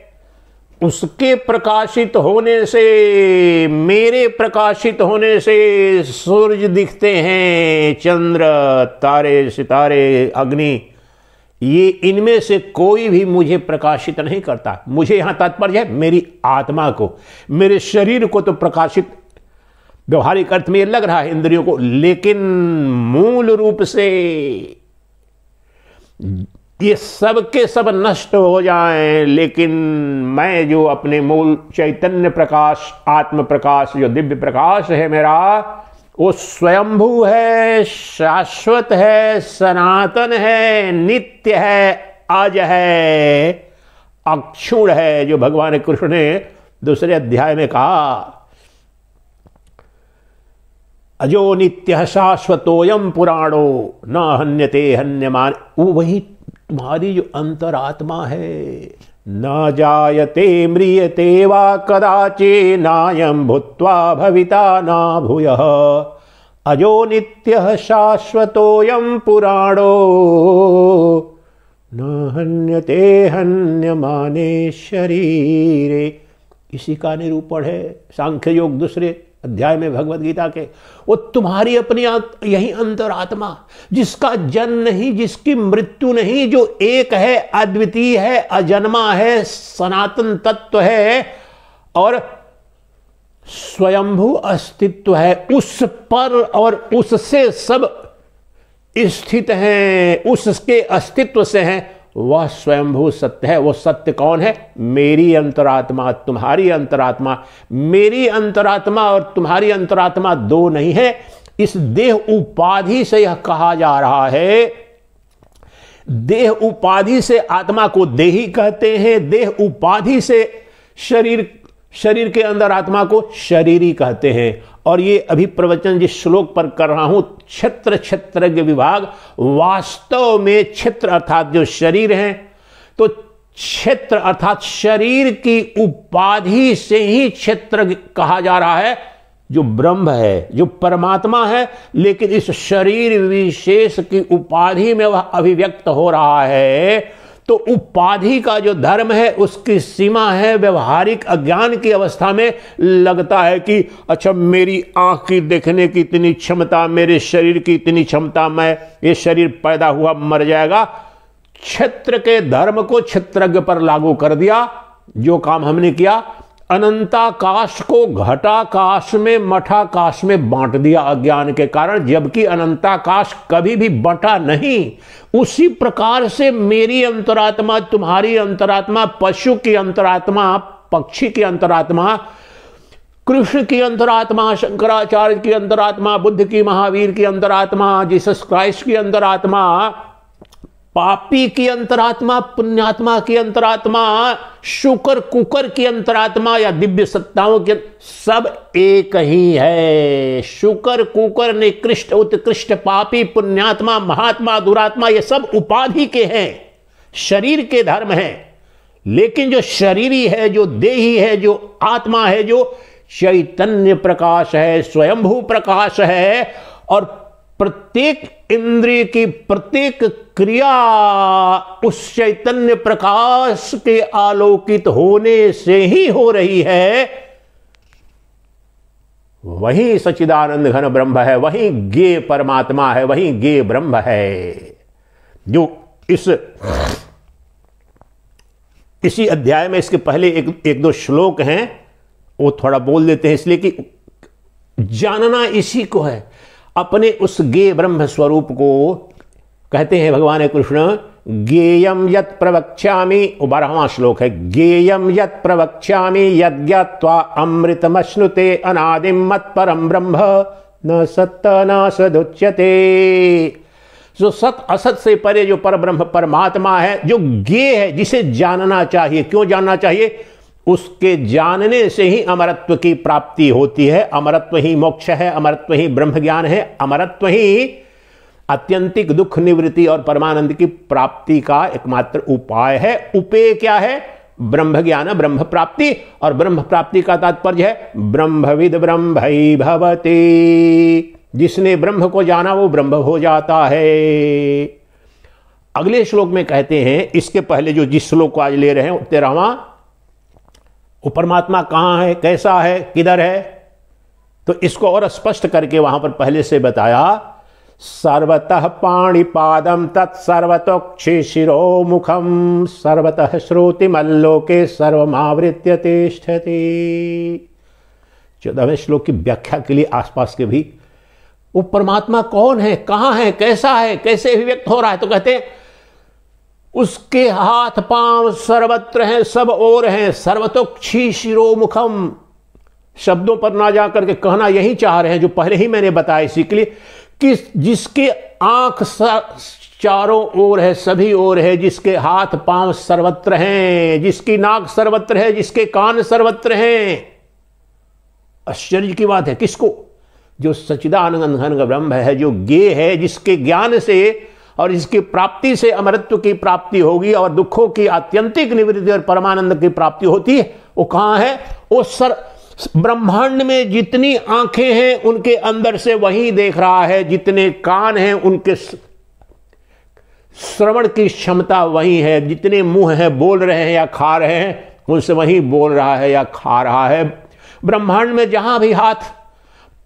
Speaker 1: उसके प्रकाशित होने से, मेरे प्रकाशित होने से सूरज दिखते हैं, चंद्र, तारे, सितारे, अग्नि, ये इनमें से कोई भी मुझे प्रकाशित नहीं करता। मुझे यहां तात्पर्य है मेरी आत्मा को, मेरे शरीर को तो प्रकाशित व्यवहारिक अर्थ में ये लग रहा है इंद्रियों को, लेकिन मूल रूप से ये सब के सब नष्ट हो जाएं, लेकिन मैं जो अपने मूल चैतन्य प्रकाश, आत्म प्रकाश, जो दिव्य प्रकाश है मेरा, वो स्वयंभू है, शाश्वत है, सनातन है, नित्य है, अज है, अक्षुण है, जो भगवान कृष्ण ने दूसरे अध्याय में कहा, अजो नित्य शाश्वतोयम पुराणो न हन्यते हन्यमान। वो वही तुम्हारी जो अंतरात्मा है, न जायते म्रियते वा कदाचे नायम भूत्वा भविता न भूयः अजो नित्य शाश्वतोयम पुराणो न हन्यते हन्यमाने शरीरे। इसी का निरूपण है सांख्य योग दूसरे अध्याय में भगवत गीता के। वो तुम्हारी अपनी यही अंतरात्मा, जिसका जन्म नहीं, जिसकी मृत्यु नहीं, जो एक है, अद्वितीय है, अजन्मा है, सनातन तत्व है और स्वयंभू अस्तित्व है, उस पर और उससे सब स्थित हैं, उसके अस्तित्व से हैं, वह स्वयंभू सत्य है। वो सत्य कौन है? मेरी अंतरात्मा, तुम्हारी अंतरात्मा। मेरी अंतरात्मा और तुम्हारी अंतरात्मा दो नहीं है। इस देह उपाधि से यह कहा जा रहा है, देह उपाधि से आत्मा को देही कहते हैं, देह उपाधि से शरीर के अंदर आत्मा को शरीरी कहते हैं। और ये अभी प्रवचन जिस श्लोक पर कर रहा हूं, क्षेत्र क्षेत्रज्ञ विभाग, वास्तव में क्षेत्र अर्थात जो शरीर है, तो क्षेत्र अर्थात शरीर की उपाधि से ही क्षेत्र कहा जा रहा है, जो ब्रह्म है, जो परमात्मा है, लेकिन इस शरीर विशेष की उपाधि में वह अभिव्यक्त हो रहा है। तो उपाधि का जो धर्म है उसकी सीमा है। व्यवहारिक अज्ञान की अवस्था में लगता है कि अच्छा, मेरी आंख की देखने की इतनी क्षमता, मेरे शरीर की इतनी क्षमता, मैं ये शरीर पैदा हुआ मर जाएगा। क्षेत्र के धर्म को क्षेत्रज्ञ पर लागू कर दिया। जो काम हमने किया, अनंताकाश को घटाकाश में, मठाकाश में बांट दिया अज्ञान के कारण, जबकि अनंताकाश कभी भी बंटा नहीं। उसी प्रकार से मेरी अंतरात्मा, तुम्हारी अंतरात्मा, पशु की अंतरात्मा, पक्षी की अंतरात्मा, कृष्ण की अंतरात्मा, शंकराचार्य की अंतरात्मा, बुद्ध की, महावीर की अंतरात्मा, जीसस क्राइस्ट की अंतरात्मा, पापी की अंतरात्मा, पुण्यात्मा की अंतरात्मा, शुकर कुकर की अंतरात्मा या दिव्य सत्ताओं के, सब एक ही है। शुकर कुकर, निकृष्ट, उत्कृष्ट, पापी, पुण्यात्मा, महात्मा, दुरात्मा, ये सब उपाधि के हैं, शरीर के धर्म हैं। लेकिन जो शरीरी है, जो देही है, जो आत्मा है, जो चैतन्य प्रकाश है, स्वयंभू प्रकाश है, और प्रत्येक इंद्रिय की प्रत्येक क्रिया उस चैतन्य प्रकाश के आलोकित होने से ही हो रही है। वही सच्चिदानंद घन ब्रह्म है, वही ज्ञेय परमात्मा है, वही ज्ञेय ब्रह्म है। जो इसी अध्याय में इसके पहले एक दो श्लोक हैं, वो थोड़ा बोल देते हैं, इसलिए कि जानना इसी को है, अपने उस ज्ञेय ब्रह्म स्वरूप को कहते हैं भगवान कृष्ण। ज्ञेयम यत् प्रवक्ष्यामि, 12वां श्लोक है, ज्ञेयम यत् प्रवक्ष्यामि यज्ञात्वा अमृतमश्नुते अनादिम मत् परम ब्रह्म न सत्त न सदुच्यते। जो सत असत से परे जो पर ब्रह्म परमात्मा है, जो ज्ञेय है, जिसे जानना चाहिए। क्यों जानना चाहिए? उसके जानने से ही अमरत्व की प्राप्ति होती है। अमरत्व ही मोक्ष है, अमरत्व ही ब्रह्म ज्ञान है, अमरत्व ही आत्यंतिक दुख निवृत्ति और परमानंद की प्राप्ति का एकमात्र उपाय है। उपेय क्या है? ब्रह्म ज्ञान ब्रह्म प्राप्ति, और ब्रह्म प्राप्ति का तात्पर्य है ब्रह्मविद ब्रह्मई भवति। जिसने ब्रह्म को जाना वो ब्रह्म हो जाता है। अगले श्लोक में कहते हैं, इसके पहले जो जिस श्लोक को आज ले रहे हैं 13वां, वो परमात्मा कहां है, कैसा है, किधर है, तो इसको और स्पष्ट करके वहां पर पहले से बताया, सर्वतः पाणिपादम तत्सर्वतोक्षि शिरो मुखम सर्वतः श्रुतिमल्लोके सर्वमावृत्य तिष्ठति। 14वें श्लोक की व्याख्या के लिए आसपास के भी, वो परमात्मा कौन है, कहां है, कैसा है, कैसे अभिव्यक्त हो रहा है, तो कहते हैं उसके हाथ पांव सर्वत्र हैं, सब ओर हैं, सर्वतोक्षि शिरो मुखम। शब्दों पर ना जाकर के कहना यही चाह रहे हैं जो पहले ही मैंने बताया, इसी के लिए कि जिसके आंख चारों ओर है, सभी ओर है, जिसके हाथ पांव सर्वत्र हैं, जिसकी नाक सर्वत्र है, जिसके कान सर्वत्र हैं। आश्चर्य की बात है, किसको? जो सच्चिदानंद घन ब्रह्म है, जो ज्ञेय है, जिसके ज्ञान से और इसकी प्राप्ति से अमरत्व की प्राप्ति होगी और दुखों की आत्यंतिक निवृत्ति और परमानंद की प्राप्ति होती है। वो कहां है? वो ब्रह्मांड में जितनी आंखें हैं उनके अंदर से वही देख रहा है, जितने कान हैं उनके श्रवण की क्षमता वही है, जितने मुंह हैं बोल रहे हैं या खा रहे हैं उनसे वही बोल रहा है या खा रहा है। ब्रह्मांड में जहां भी हाथ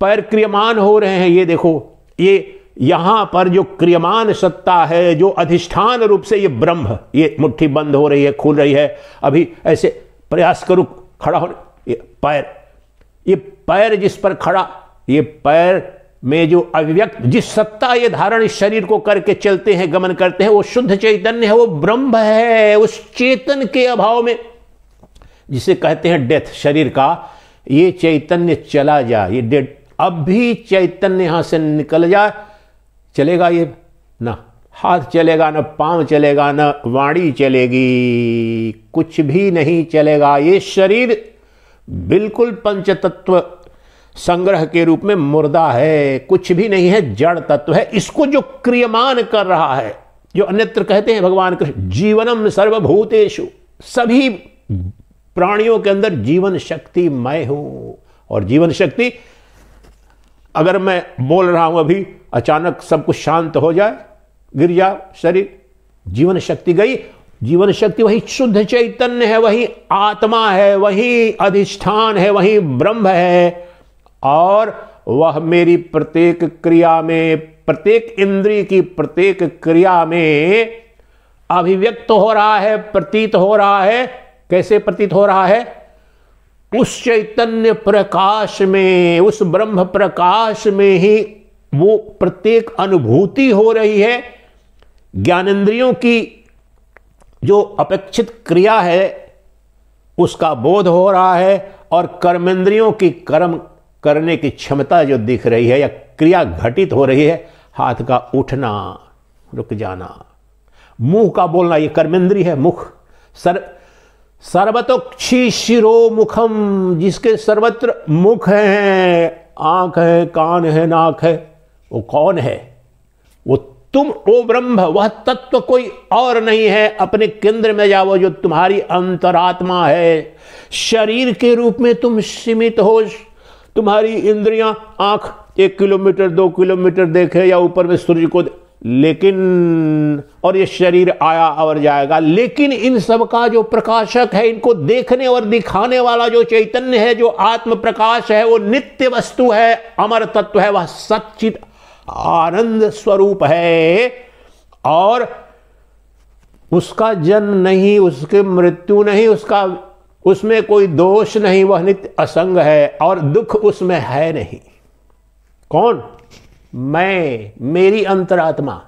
Speaker 1: पैर क्रियमान हो रहे हैं, ये देखो, ये यहां पर जो क्रियमान सत्ता है, जो अधिष्ठान रूप से ये ब्रह्म, ये मुट्ठी बंद हो रही है, खुल रही है, अभी ऐसे प्रयास करूं खड़ा हो, ये पैर जिस पर खड़ा, ये पैर में जो अभिव्यक्त जिस सत्ता ये धारण इस शरीर को करके चलते हैं, गमन करते हैं, वो शुद्ध चैतन्य है, वो ब्रह्म है। उस चेतन के अभाव में, जिसे कहते हैं डेथ शरीर का, ये चैतन्य चला जाए, ये डेड, अब भी चैतन्य यहां से निकल जाए, चलेगा ये ना हाथ चलेगा, ना पांव चलेगा, ना वाणी चलेगी, कुछ भी नहीं चलेगा। ये शरीर बिल्कुल पंचतत्व संग्रह के रूप में मुर्दा है, कुछ भी नहीं है, जड़ तत्व है। इसको जो क्रियमान कर रहा है, जो अन्यत्र कहते हैं भगवान कृष्ण, जीवनम सर्वभूतेषु, सभी प्राणियों के अंदर जीवन शक्ति मैं हूं। और जीवन शक्ति, अगर मैं बोल रहा हूं अभी, अचानक सब कुछ शांत हो जाए, गिर जाए शरीर, जीवन शक्ति गई। जीवन शक्ति वही शुद्ध चैतन्य है, वही आत्मा है, वही अधिष्ठान है, वही ब्रह्म है। और वह मेरी प्रत्येक क्रिया में, प्रत्येक इंद्रिय की प्रत्येक क्रिया में अभिव्यक्त हो रहा है, प्रतीत हो रहा है। कैसे प्रतीत हो रहा है? उस चैतन्य प्रकाश में, उस ब्रह्म प्रकाश में ही वो प्रत्येक अनुभूति हो रही है। ज्ञानेंद्रियों की जो अपेक्षित क्रिया है उसका बोध हो रहा है, और कर्मेंद्रियों की कर्म करने की क्षमता जो दिख रही है या क्रिया घटित हो रही है, हाथ का उठना, रुक जाना, मुंह का बोलना, ये कर्मेंद्री है। मुख सर्वतोक्षि शिरो मुखम, जिसके सर्वत्र मुख है, आंख है, कान है, नाक है, वो कौन है? वो तुम, ओ ब्रह्म, वह तत्व कोई और नहीं है। अपने केंद्र में जाओ, जो तुम्हारी अंतरात्मा है। शरीर के रूप में तुम सीमित हो, तुम्हारी इंद्रियां, आंख 1 किलोमीटर 2 किलोमीटर देखे या ऊपर में सूर्य को, लेकिन, और ये शरीर आया और जाएगा, लेकिन इन सब का जो प्रकाशक है, इनको देखने और दिखाने वाला जो चैतन्य है, जो आत्म प्रकाश है, वो नित्य वस्तु है, अमर तत्व है, वह सच्चित आनंद स्वरूप है। और उसका जन्म नहीं, उसकी मृत्यु नहीं, उसमें कोई दोष नहीं, वह नित्य असंग है, और दुख उसमें है नहीं। कौन? मैं, मेरी अंतरात्मा।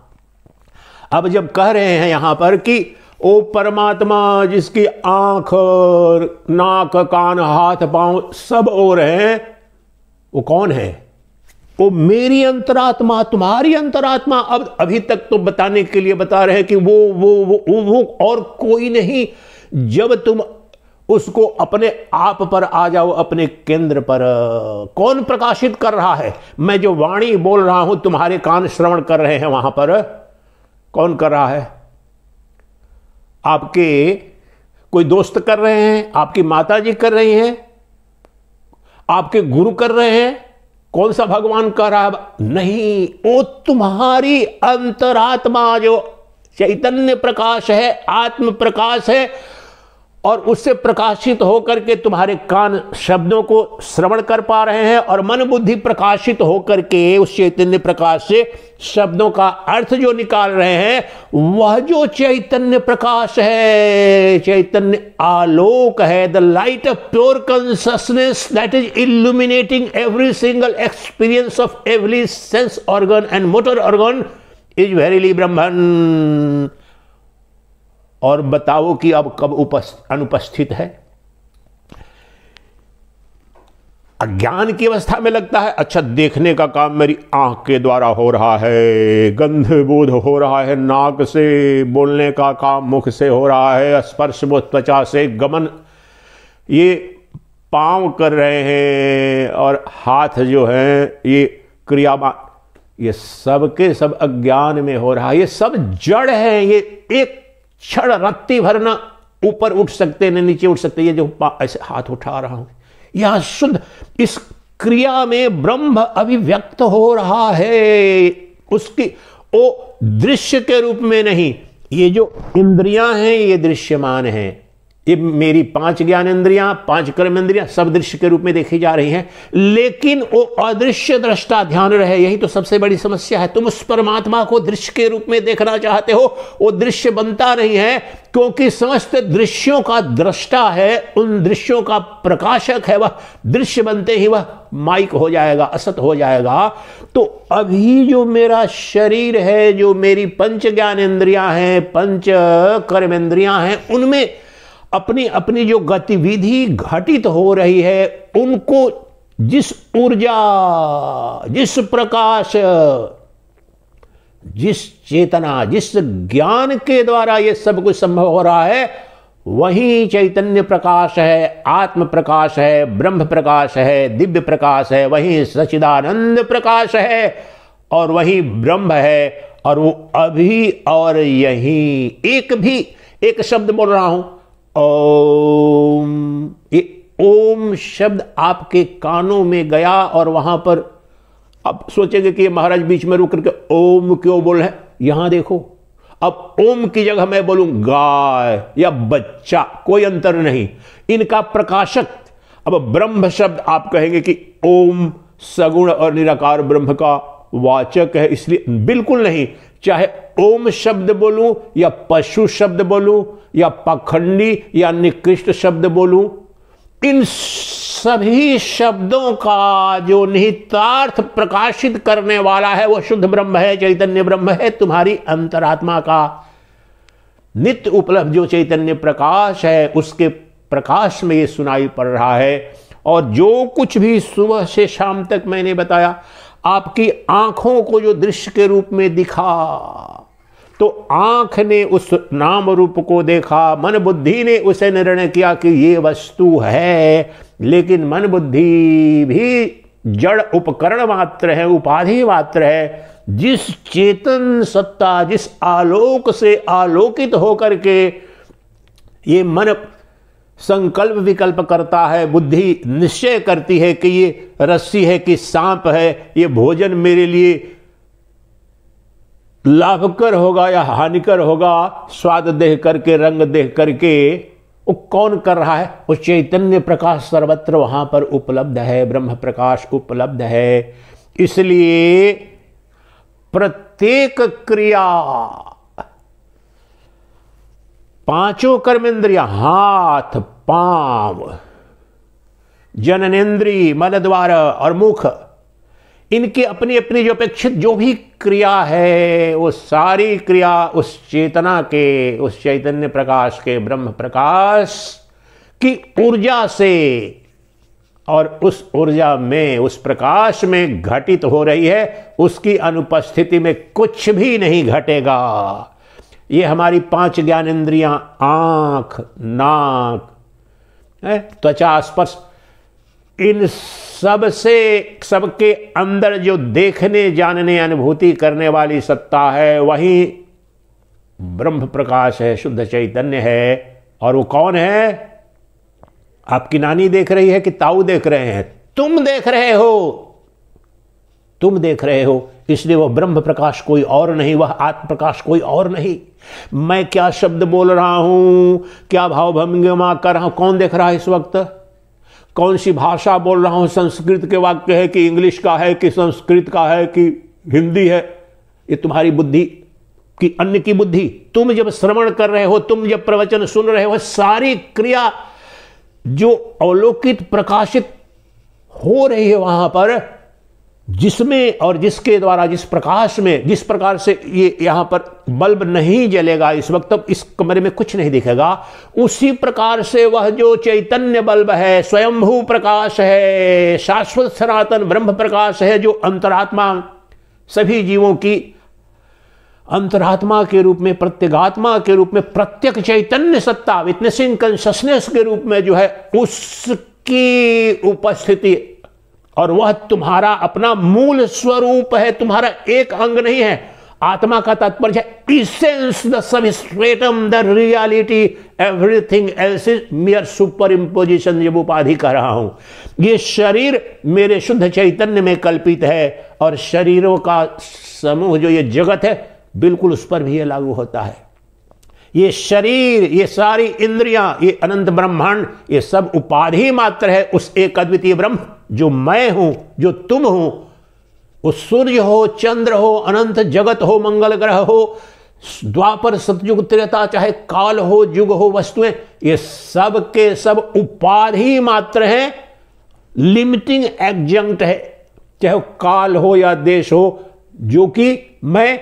Speaker 1: अब जब कह रहे हैं यहां पर कि ओ परमात्मा, जिसकी आंख, नाक, कान, हाथ, पांव सब ओर हैं, वो कौन है? वो मेरी अंतरात्मा, तुम्हारी अंतरात्मा। अब अभी तक तो बताने के लिए बता रहे हैं कि वो और कोई नहीं। जब तुम उसको अपने आप पर आ जाओ, अपने केंद्र पर, कौन प्रकाशित कर रहा है? मैं जो वाणी बोल रहा हूं, तुम्हारे कान श्रवण कर रहे हैं, वहां पर कौन कर रहा है? आपके कोई दोस्त कर रहे हैं, आपकी माता जी कर रही हैं, आपके गुरु कर रहे हैं, कौन सा भगवान कर रहा है? नहीं, वो तुम्हारी अंतरात्मा जो चैतन्य प्रकाश है, आत्म प्रकाश है, और उससे प्रकाशित होकर के तुम्हारे कान शब्दों को श्रवण कर पा रहे हैं, और मन बुद्धि प्रकाशित होकर के उस चैतन्य प्रकाश से शब्दों का अर्थ जो निकाल रहे हैं, वह जो चैतन्य प्रकाश है, चैतन्य आलोक है, the light of pure consciousness that is illuminating every single experience of every sense organ and motor organ is verily Brahman. और बताओ कि अब कब अनुपस्थित है? अज्ञान की अवस्था में लगता है अच्छा देखने का काम मेरी आंख के द्वारा हो रहा है, गंध बोध हो रहा है नाक से, बोलने का काम मुख से हो रहा है, स्पर्श बोध त्वचा से, गमन ये पांव कर रहे हैं, और हाथ जो है ये क्रियावान, ये सब के सब अज्ञान में हो रहा है। ये सब जड़ है, ये एक क्षण रत्ती भर न ऊपर उठ सकते न नीचे उठ सकते। ये जो ऐसे हाथ उठा रहा हूं, यह शुद्ध इस क्रिया में ब्रह्म अभिव्यक्त हो रहा है, उसकी वो दृश्य के रूप में नहीं। ये जो इंद्रियां हैं ये दृश्यमान हैं, ये मेरी 5 ज्ञान इंद्रियां, 5 कर्म इंद्रियां सब दृश्य के रूप में देखी जा रही हैं, लेकिन वो अदृश्य दृष्टा ध्यान रहे। यही तो सबसे बड़ी समस्या है। तुम उस परमात्मा को दृश्य के रूप में देखना चाहते हो, वो दृश्य बनता नहीं है, क्योंकि समस्त दृश्यों का दृष्टा है, उन दृश्यों का प्रकाशक है। वह दृश्य बनते ही वह माइक हो जाएगा, असत हो जाएगा। तो अभी जो मेरा शरीर है, जो मेरी 5 ज्ञान इंद्रियां हैं, 5 कर्म इंद्रियां हैं, उनमें अपनी अपनी जो गतिविधि घटित हो रही है, उनको जिस ऊर्जा, जिस प्रकाश, जिस चेतना, जिस ज्ञान के द्वारा ये सब कुछ संभव हो रहा है, वही चैतन्य प्रकाश है, आत्म प्रकाश है, ब्रह्म प्रकाश है, दिव्य प्रकाश है, वही सच्चिदानंद प्रकाश है, और वही ब्रह्म है। और वो अभी और यही एक शब्द बोल रहा हूं, ओम। ये ओम शब्द आपके कानों में गया, और वहां पर आप सोचेंगे कि ये महाराज बीच में रुक करके ओम क्यों बोल रहे हैं। यहां देखो, अब ओम की जगह मैं बोलूं गाय या बच्चा, कोई अंतर नहीं, इनका प्रकाशक। अब ब्रह्म शब्द आप कहेंगे कि ओम सगुण और निराकार ब्रह्म का वाचक है, इसलिए बिल्कुल नहीं। चाहे ओम शब्द बोलूं या पशु शब्द बोलूं या पाखंडी या निकृष्ट शब्द बोलूं, इन सभी शब्दों का जो निहितार्थ प्रकाशित करने वाला है वो शुद्ध ब्रह्म है, चैतन्य ब्रह्म है। तुम्हारी अंतरात्मा का नित्य उपलब्ध जो चैतन्य प्रकाश है, उसके प्रकाश में ये सुनाई पड़ रहा है। और जो कुछ भी सुबह से शाम तक मैंने बताया, आपकी आंखों को जो दृश्य के रूप में दिखा, तो आंख ने उस नाम रूप को देखा, मन बुद्धि ने उसे निर्णय किया कि ये वस्तु है, लेकिन मन बुद्धि भी जड़ उपकरण मात्र है, उपाधि मात्र है। जिस चेतन सत्ता, जिस आलोक से आलोकित होकर के ये मन संकल्प विकल्प करता है, बुद्धि निश्चय करती है कि ये रस्सी है कि सांप है, ये भोजन मेरे लिए लाभकर होगा या हानिकर होगा, स्वाद देख करके, रंग देख करके, वो कौन कर रहा है? वो चैतन्य प्रकाश सर्वत्र वहां पर उपलब्ध है, ब्रह्म प्रकाश उपलब्ध है। इसलिए प्रत्येक क्रिया, 5 कर्मेंद्रियां, हाथ, पांव, जननेन्द्रिय, मलद्वार और मुख, इनकी अपनी अपनी जो अपेक्षित जो भी क्रिया है, वो सारी क्रिया उस चेतना के, उस चैतन्य प्रकाश के, ब्रह्म प्रकाश की ऊर्जा से, और उस ऊर्जा में, उस प्रकाश में घटित हो रही है। उसकी अनुपस्थिति में कुछ भी नहीं घटेगा। ये हमारी 5 ज्ञानेंद्रियां, आंख, नाक, त्वचा, स्पर्श, इन सब से, सबके अंदर जो देखने, जानने, अनुभूति करने वाली सत्ता है, वही ब्रह्म प्रकाश है, शुद्ध चैतन्य है। और वो कौन है? आपकी नानी देख रही है कि ताऊ देख रहे हैं? तुम देख रहे हो, तुम देख रहे हो। इसलिए वह ब्रह्म प्रकाश कोई और नहीं, वह आत्म प्रकाश कोई और नहीं। मैं क्या शब्द बोल रहा हूं, क्या भाव भंगिमा कर रहा हूं, कौन देख रहा है इस वक्त? कौन सी भाषा बोल रहा हूं? संस्कृत के वाक्य है कि इंग्लिश का है कि संस्कृत का है कि हिंदी है? ये तुम्हारी बुद्धि कि अन्य की बुद्धि। तुम जब श्रवण कर रहे हो, तुम जब प्रवचन सुन रहे हो, सारी क्रिया जो अवलोकित प्रकाशित हो रही है वहां पर, जिसमें और जिसके द्वारा, जिस प्रकाश में, जिस प्रकार से ये यहां पर बल्ब नहीं जलेगा इस वक्त, तब इस कमरे में कुछ नहीं दिखेगा, उसी प्रकार से वह जो चैतन्य बल्ब है, स्वयंभू प्रकाश है, शाश्वत सनातन ब्रह्म प्रकाश है, जो अंतरात्मा, सभी जीवों की अंतरात्मा के रूप में, प्रत्यगात्मा के रूप में, प्रत्यक्ष चैतन्य सत्ता, विटनेसिंग कॉन्शसनेस के रूप में जो है, उसकी उपस्थिति, और वह तुम्हारा अपना मूल स्वरूप है, तुम्हारा एक अंग नहीं है। आत्मा का तात्पर्य है essence, the substratum, the reality, everything else is मियर super imposition. जब उपाधि कर रहा हूं, ये शरीर मेरे शुद्ध चैतन्य में कल्पित है, और शरीरों का समूह जो ये जगत है, बिल्कुल उस पर भी ये लागू होता है। ये शरीर, ये सारी इंद्रियां, ये अनंत ब्रह्मांड, ये सब उपाधि मात्र है उस एक अद्वितीय ब्रह्म जो मैं हूं, जो तुम हो। वो सूर्य हो, चंद्र हो, अनंत जगत हो, मंगल ग्रह हो, द्वापर सतयुग त्रेता, चाहे काल हो, युग हो, वस्तुएं, ये सब के सब उपाधि मात्र हैं, लिमिटिंग एडजंक्ट है। चाहे वो काल हो या देश हो, जो कि मैं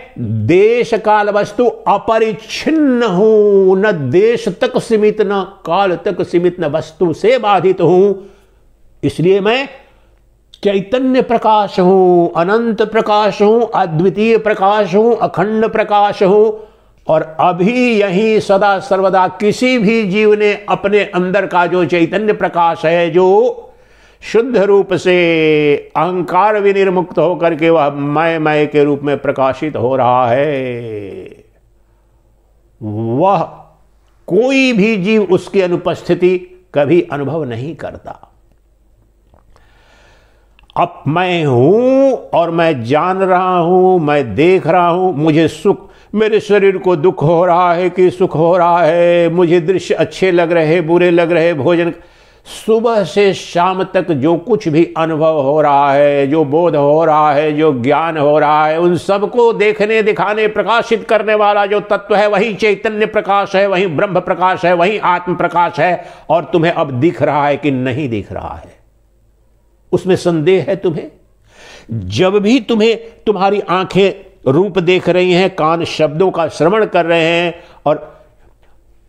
Speaker 1: देश काल वस्तु अपरिच्छिन्न हूं, न देश तक सीमित, न काल तक सीमित, न वस्तु से बाधित हूं। इसलिए मैं चैतन्य प्रकाश हूं, अनंत प्रकाश हूं, अद्वितीय प्रकाश हूं, अखंड प्रकाश हूं। और अभी यही सदा सर्वदा किसी भी जीव ने अपने अंदर का जो चैतन्य प्रकाश है, जो शुद्ध रूप से अहंकार विनिर्मुक्त होकर के वह मैं के रूप में प्रकाशित हो रहा है, वह कोई भी जीव उसकी अनुपस्थिति कभी अनुभव नहीं करता। अब मैं हूं और मैं जान रहा हूं, मैं देख रहा हूं, मुझे सुख, मेरे शरीर को दुख हो रहा है कि सुख हो रहा है, मुझे दृश्य अच्छे लग रहे, बुरे लग रहे, भोजन, सुबह से शाम तक जो कुछ भी अनुभव हो रहा है, जो बोध हो रहा है, जो ज्ञान हो रहा है, उन सबको देखने, दिखाने, प्रकाशित करने वाला जो तत्व है, वही चैतन्य प्रकाश है, वही ब्रह्म प्रकाश है, वही आत्म प्रकाश है। और तुम्हें अब दिख रहा है कि नहीं दिख रहा है, उसमें संदेह है तुम्हें? जब भी तुम्हें तुम्हारी आंखें रूप देख रही हैं, कान शब्दों का श्रवण कर रहे हैं, और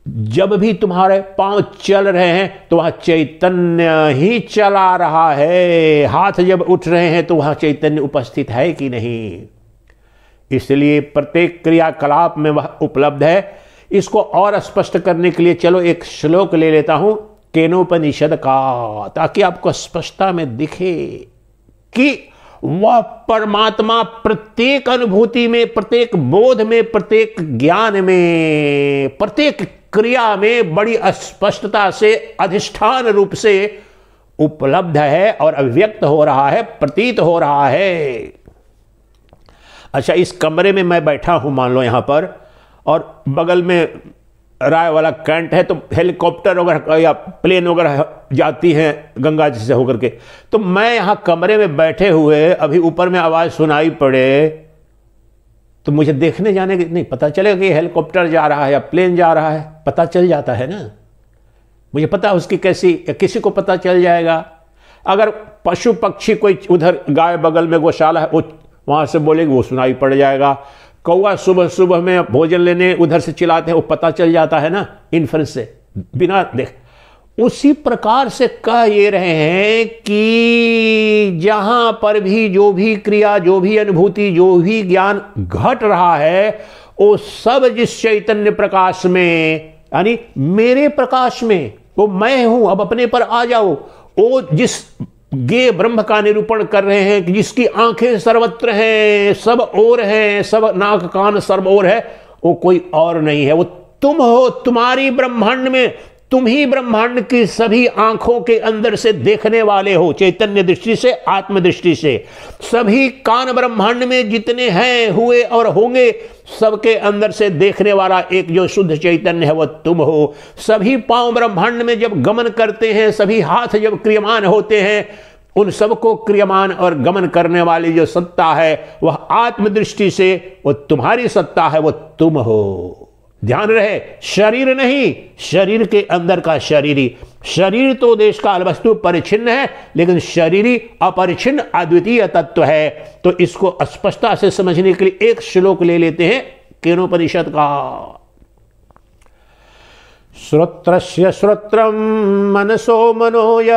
Speaker 1: जब भी तुम्हारे पांव चल रहे हैं, तो वह चैतन्य ही चला रहा है। हाथ जब उठ रहे हैं, तो वह चैतन्य उपस्थित है कि नहीं? इसलिए प्रत्येक क्रियाकलाप में वह उपलब्ध है। इसको और स्पष्ट करने के लिए चलो एक श्लोक ले लेता हूं केनोपनिषद का, ताकि आपको स्पष्टता में दिखे कि वह परमात्मा प्रत्येक अनुभूति में, प्रत्येक बोध में, प्रत्येक ज्ञान में, प्रत्येक क्रिया में बड़ी स्पष्टता से, अधिष्ठान रूप से उपलब्ध है और अभिव्यक्त हो रहा है, प्रतीत हो रहा है। अच्छा, इस कमरे में मैं बैठा हूं मान लो यहां पर, और बगल में राय वाला कैंट है, तो हेलीकॉप्टर वगैरह या प्लेन वगैरह जाती हैं गंगा जी से होकर के, तो मैं यहां कमरे में बैठे हुए अभी ऊपर में आवाज सुनाई पड़े, तो मुझे देखने जाने की नहीं, पता चलेगा कि हेलीकॉप्टर जा रहा है या प्लेन जा रहा है, पता चल जाता है ना। मुझे पता उसकी कैसी, किसी को पता चल जाएगा। अगर पशु पक्षी कोई उधर गाय बगल में गौशाला है, वो वहां से बोलेगी, वो सुनाई पड़ जाएगा। कौवा सुबह सुबह में भोजन लेने उधर से चिल्लाते हैं, वो पता चल जाता है ना इन्फ्रेंस से, बिना देख। उसी प्रकार से कह ये रहे हैं कि जहां पर भी जो भी क्रिया, जो भी अनुभूति, जो भी ज्ञान घट रहा है, वो सब जिस चैतन्य प्रकाश में, यानी मेरे प्रकाश में, वो मैं हूं, अब अपने पर आ जाओ, वो जिस गे ब्रह्म का निरूपण कर रहे हैं कि जिसकी आंखें सर्वत्र हैं, सब ओर हैं, सब नाक कान सर्व ओर है, वो कोई और नहीं है, वो तुम हो, तुम्हारी ब्रह्मांड में तुम ही ब्रह्मांड की सभी आंखों के अंदर से देखने वाले हो, चैतन्य दृष्टि से, आत्म दृष्टि से। सभी कान ब्रह्मांड में जितने हैं, हुए और होंगे, सबके अंदर से देखने वाला एक जो शुद्ध चैतन्य है वह तुम हो। सभी पांव ब्रह्मांड में जब गमन करते हैं, सभी हाथ जब क्रियमान होते हैं, उन सबको क्रियमान और गमन करने वाली जो सत्ता है वह आत्मदृष्टि से वह तुम्हारी सत्ता है, वह तुम हो। ध्यान रहे, शरीर नहीं, शरीर के अंदर का शरीरी। शरीर तो देश काल वस्तु परिच्छिन्न है, लेकिन शरीरी अपरिच्छिन्न अद्वितीय तत्व है। तो इसको स्पष्टता से समझने के लिए एक श्लोक ले लेते हैं केनोपनिषद का। श्रोत्रस्य श्रोत्रम मनसो मनोयत।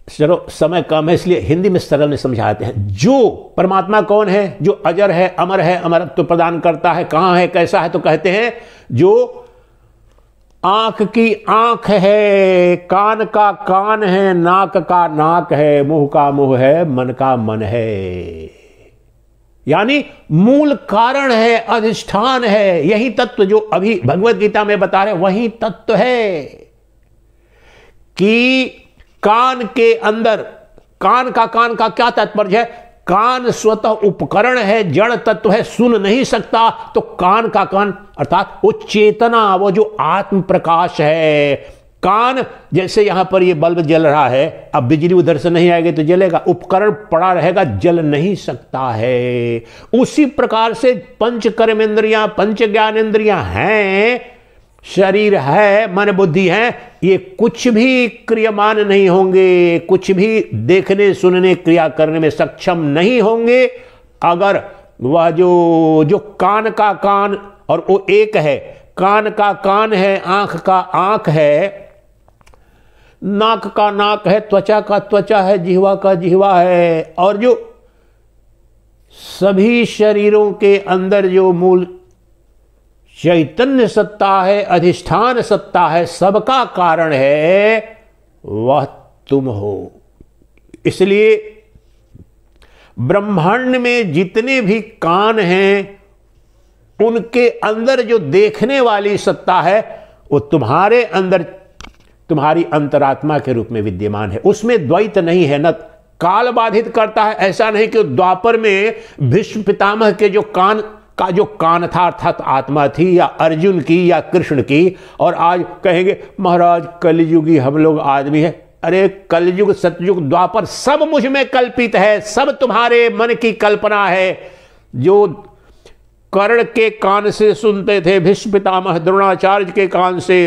Speaker 1: चलो समय कम है इसलिए हिंदी में सरल में समझाते हैं। जो परमात्मा कौन है? जो अजर है, अमर है, अमरत्व प्रदान करता है। कहां है, कैसा है? तो कहते हैं जो आंख की आंख है, कान का कान है, नाक का नाक है, मुंह का मुंह है, मन का मन है। यानी मूल कारण है, अधिष्ठान है। यही तत्व जो अभी भगवत गीता में बता रहे वही तत्व है कि कान के अंदर, कान का क्या तात्पर्य है? कान स्वतः उपकरण है, जड़ तत्व है, सुन नहीं सकता। तो कान का कान अर्थात वो चेतना, वो जो आत्म प्रकाश है। कान जैसे यहां पर ये बल्ब जल रहा है, अब बिजली उधर से नहीं आएगी तो जलेगा, उपकरण पड़ा रहेगा, जल नहीं सकता है। उसी प्रकार से पंच कर्मेंद्रियां, पंच ज्ञानेंद्रियां हैं, शरीर है, मन बुद्धि है, ये कुछ भी क्रियमान नहीं होंगे, कुछ भी देखने सुनने क्रिया करने में सक्षम नहीं होंगे अगर वह जो कान का कान, और वो एक है, कान का कान है, आंख का आंख है, नाक का नाक है, त्वचा का त्वचा है, जिह्वा का जिह्वा है, और जो सभी शरीरों के अंदर जो मूल चैतन्य सत्ता है, अधिष्ठान सत्ता है, सबका कारण है, वह तुम हो। इसलिए ब्रह्मांड में जितने भी कान हैं, उनके अंदर जो देखने वाली सत्ता है वो तुम्हारे अंदर, तुम्हारी अंतरात्मा के रूप में विद्यमान है। उसमें द्वैत नहीं है, न काल बाधित करता है। ऐसा नहीं कि द्वापर में भीष्म पितामह के जो कान का जो कान था अर्थात आत्मा थी, या अर्जुन की या कृष्ण की, और आज कहेंगे महाराज कलयुगी हम लोग आदमी है। अरे कलयुग, सतयुग, द्वापर सब मुझ में कल्पित है, सब तुम्हारे मन की कल्पना है। जो कर्ण के कान से सुनते थे भीष्म पितामह, द्रोणाचार्य के कान से,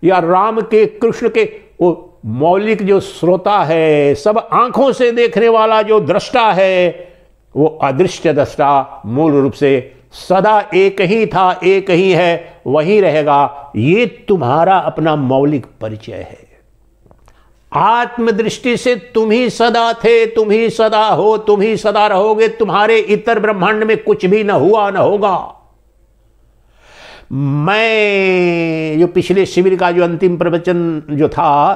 Speaker 1: या राम के, कृष्ण के, वो मौलिक जो श्रोता है, सब आंखों से देखने वाला जो दृष्टा है, वो अदृश्य दृष्टा मूल रूप से सदा एक ही था, एक ही है, वही रहेगा। ये तुम्हारा अपना मौलिक परिचय है। आत्मदृष्टि से तुम ही सदा थे, तुम ही सदा हो, तुम ही सदा रहोगे। तुम्हारे इतर ब्रह्मांड में कुछ भी न हुआ न होगा। मैं जो पिछले शिविर का जो अंतिम प्रवचन जो था,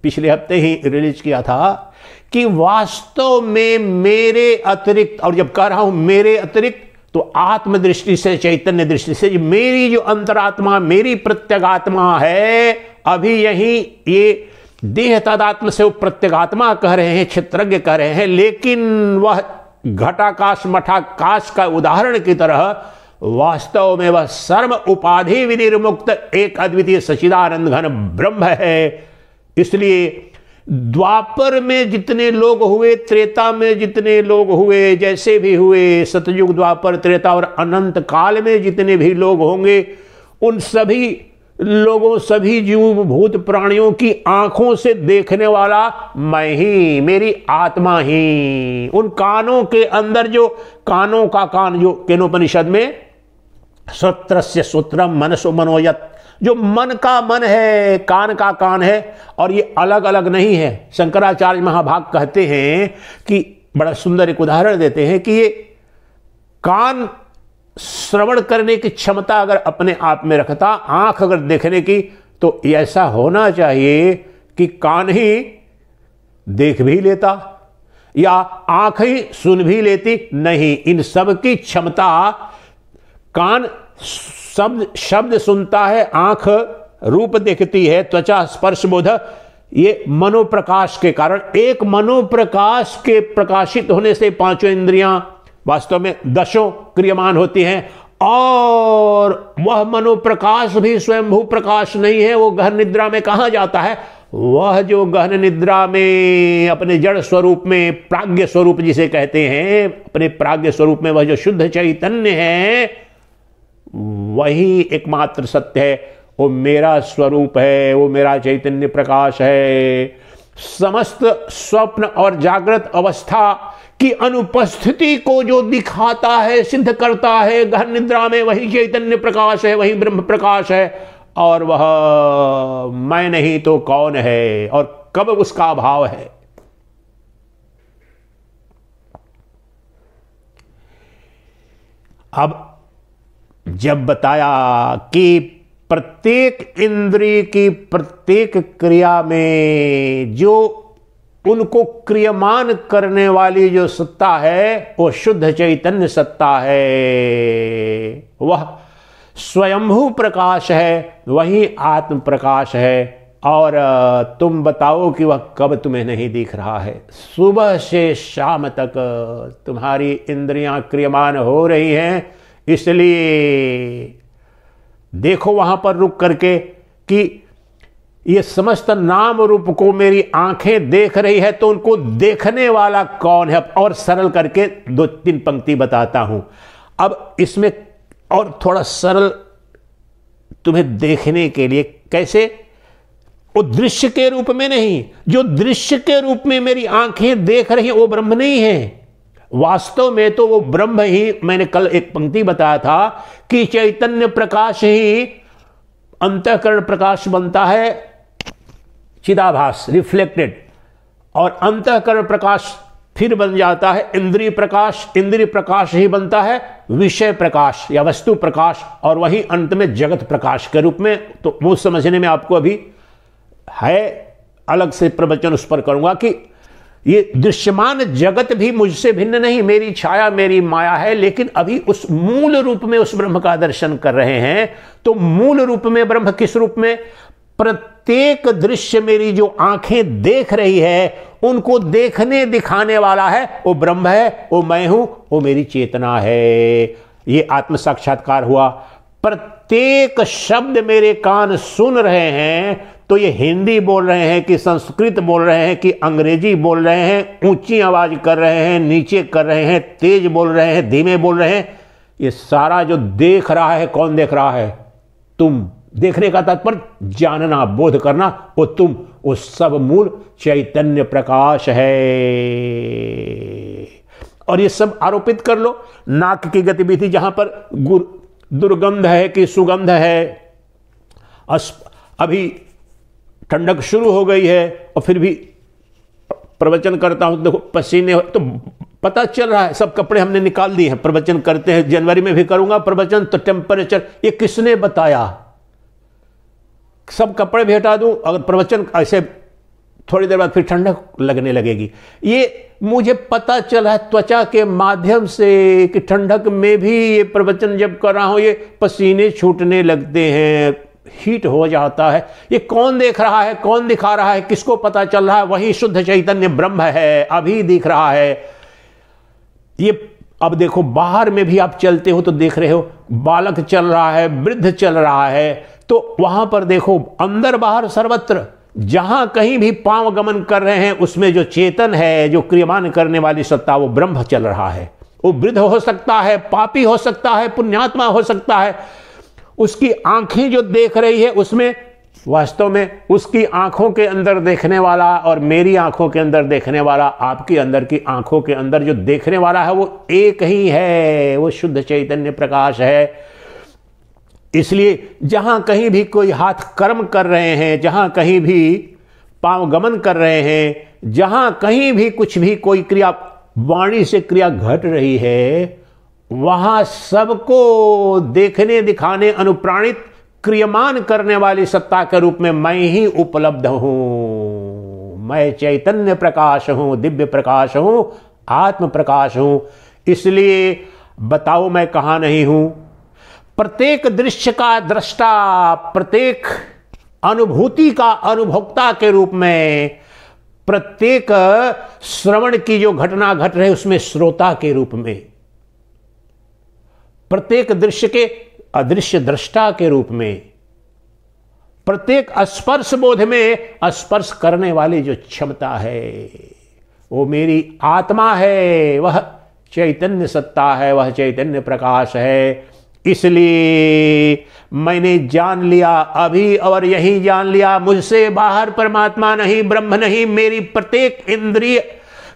Speaker 1: पिछले हफ्ते ही रिलीज किया था कि वास्तव में मेरे अतिरिक्त, और जब कह रहा हूं मेरे अतिरिक्त तो आत्मदृष्टि से, चैतन्य दृष्टि से, मेरी जो अंतरात्मा, मेरी प्रत्यगात्मा है, अभी यही ये देह तदात्म से वो प्रत्यगात्मा कह रहे हैं, क्षेत्रज्ञ कह रहे हैं, लेकिन वह घटाकाश मठाकाश का उदाहरण की तरह वास्तव में वह सर्व उपाधि विनिर्मुक्त एक अद्वितीय सच्चिदानंद घन ब्रह्म है। इसलिए द्वापर में जितने लोग हुए, त्रेता में जितने लोग हुए, जैसे भी हुए, सतयुग, द्वापर, त्रेता और अनंत काल में जितने भी लोग होंगे, उन सभी लोगों, सभी जीव भूत प्राणियों की आंखों से देखने वाला मैं ही, मेरी आत्मा ही। उन कानों के अंदर जो कानों का कान, जो केनोपनिषद में श्रोत्रस्य श्रोत्रम मनसो मनोयत, जो मन का मन है, कान का कान है, और ये अलग अलग नहीं है। शंकराचार्य महाभाग कहते हैं कि, बड़ा सुंदर एक उदाहरण देते हैं कि ये कान श्रवण करने की क्षमता अगर अपने आप में रखता, आंख अगर देखने की, तो ऐसा होना चाहिए कि कान ही देख भी लेता या आंख ही सुन भी लेती। नहीं, इन सब की क्षमता कान शब्द शब्द सुनता है, आंख रूप देखती है, त्वचा स्पर्श बोध, ये मनोप्रकाश के कारण। एक मनोप्रकाश के प्रकाशित होने से पांचों इंद्रियां वास्तव में दशों क्रियमान होती हैं, और वह मनोप्रकाश भी स्वयंभू प्रकाश नहीं है। वो गहन निद्रा में कहां जाता है? वह जो गहन निद्रा में अपने जड़ स्वरूप में, प्राज्ञ स्वरूप जिसे कहते हैं, अपने प्राज्ञ स्वरूप में वह जो शुद्ध चैतन्य है, वही एकमात्र सत्य है। वो मेरा स्वरूप है, वो मेरा चैतन्य प्रकाश है। समस्त स्वप्न और जागृत अवस्था की अनुपस्थिति को जो दिखाता है, सिद्ध करता है गहन निद्रा में, वही चैतन्य प्रकाश है, वही ब्रह्म प्रकाश है। और वह मैं नहीं तो कौन है, और कब उसका अभाव है? अब जब बताया कि प्रत्येक इंद्रिय की प्रत्येक क्रिया में जो उनको क्रियमान करने वाली जो सत्ता है, वो शुद्ध चैतन्य सत्ता है, वह स्वयंभू प्रकाश है, वही आत्म प्रकाश है। और तुम बताओ कि वह कब तुम्हें नहीं दिख रहा है? सुबह से शाम तक तुम्हारी इंद्रियां क्रियमान हो रही हैं, इसलिए देखो वहां पर रुक करके कि ये समस्त नाम रूप को मेरी आंखें देख रही है, तो उनको देखने वाला कौन है? और सरल करके 2-3 पंक्ति बताता हूं। अब इसमें और थोड़ा सरल तुम्हें देखने के लिए, कैसे? वो दृश्य के रूप में नहीं, जो दृश्य के रूप में मेरी आंखें देख रही हैं वो ब्रह्म नहीं है। वास्तव में तो वो ब्रह्म ही, मैंने कल एक पंक्ति बताया था कि चैतन्य प्रकाश ही अंतःकरण प्रकाश बनता है, चिदाभास रिफ्लेक्टेड, और अंतःकरण प्रकाश फिर बन जाता है इंद्रिय प्रकाश, इंद्रिय प्रकाश ही बनता है विषय प्रकाश या वस्तु प्रकाश, और वही अंत में जगत प्रकाश के रूप में। तो वो समझने में आपको अभी है, अलग से प्रवचन उस पर करूंगा कि ये दृश्यमान जगत भी मुझसे भिन्न नहीं, मेरी छाया मेरी माया है, लेकिन अभी उस मूल रूप में उस ब्रह्म का दर्शन कर रहे हैं। तो मूल रूप में ब्रह्म किस रूप में? प्रत्येक दृश्य मेरी जो आंखें देख रही है, उनको देखने दिखाने वाला है वो ब्रह्म है, वो मैं हूं, वो मेरी चेतना है। ये आत्म साक्षात्कार हुआ। प्रत्येक शब्द मेरे कान सुन रहे हैं, तो ये हिंदी बोल रहे हैं कि संस्कृत बोल रहे हैं कि अंग्रेजी बोल रहे हैं, ऊंची आवाज कर रहे हैं, नीचे कर रहे हैं, तेज बोल रहे हैं, धीमे बोल रहे हैं, ये सारा जो देख रहा है, कौन देख रहा है? तुम। देखने का तात्पर्य जानना, बोध करना, वो तुम, वो सब मूल चैतन्य प्रकाश है। और ये सब आरोपित कर लो। नाक की गतिविधि जहां पर दुर्गंध है कि सुगंध है, अभी ठंडक शुरू हो गई है और फिर भी प्रवचन करता हूं, देखो पसीने, तो पता चल रहा है। सब कपड़े हमने निकाल दिए हैं, प्रवचन करते हैं, जनवरी में भी करूंगा प्रवचन, तो टेम्परेचर ये किसने बताया? सब कपड़े भी हटा दूं, अगर प्रवचन ऐसे थोड़ी देर बाद फिर ठंडक लगने लगेगी। ये मुझे पता चला है त्वचा के माध्यम से कि ठंडक में भी ये प्रवचन जब कर रहा हूं, ये पसीने छूटने लगते हैं, हीट हो जाता है। ये कौन देख रहा है, कौन दिखा रहा है, किसको पता चल रहा है? वही शुद्ध चैतन्य ब्रह्म है, अभी दिख रहा है। ये अब देखो, बाहर में भी आप चलते हो तो देख रहे हो, बालक चल रहा है, वृद्ध चल रहा है, तो वहां पर देखो अंदर बाहर सर्वत्र जहां कहीं भी पांव गमन कर रहे हैं, उसमें जो चेतन है, जो क्रियमान करने वाली सत्ता, वो ब्रह्म चल रहा है। वो वृद्ध हो सकता है, पापी हो सकता है, पुण्यात्मा हो सकता है। उसकी आंखें जो देख रही है, उसमें वास्तव में उसकी आंखों के अंदर देखने वाला और मेरी आंखों के अंदर देखने वाला, आपकी अंदर की आंखों के अंदर जो देखने वाला है, वो एक ही है, वो शुद्ध चैतन्य प्रकाश है। इसलिए जहां कहीं भी कोई हाथ कर्म कर रहे हैं, जहां कहीं भी पांव गमन कर रहे हैं, जहां कहीं भी कुछ भी कोई क्रिया, वाणी से क्रिया घट रही है, वहां सबको देखने दिखाने अनुप्राणित क्रियमान करने वाली सत्ता के रूप में मैं ही उपलब्ध हूं। मैं चैतन्य प्रकाश हूं, दिव्य प्रकाश हूं, आत्म प्रकाश हूं। इसलिए बताओ मैं कहां नहीं हूं? प्रत्येक दृश्य का दृष्टा, प्रत्येक अनुभूति का अनुभोक्ता के रूप में, प्रत्येक श्रवण की जो घटना घट रही उसमें श्रोता के रूप में, प्रत्येक दृश्य के अदृश्य दृष्टा के रूप में, प्रत्येक स्पर्श बोध में स्पर्श करने वाली जो क्षमता है वो मेरी आत्मा है, वह चैतन्य सत्ता है, वह चैतन्य प्रकाश है। इसलिए मैंने जान लिया अभी और यही जान लिया, मुझसे बाहर परमात्मा नहीं, ब्रह्म नहीं। मेरी प्रत्येक इंद्रिय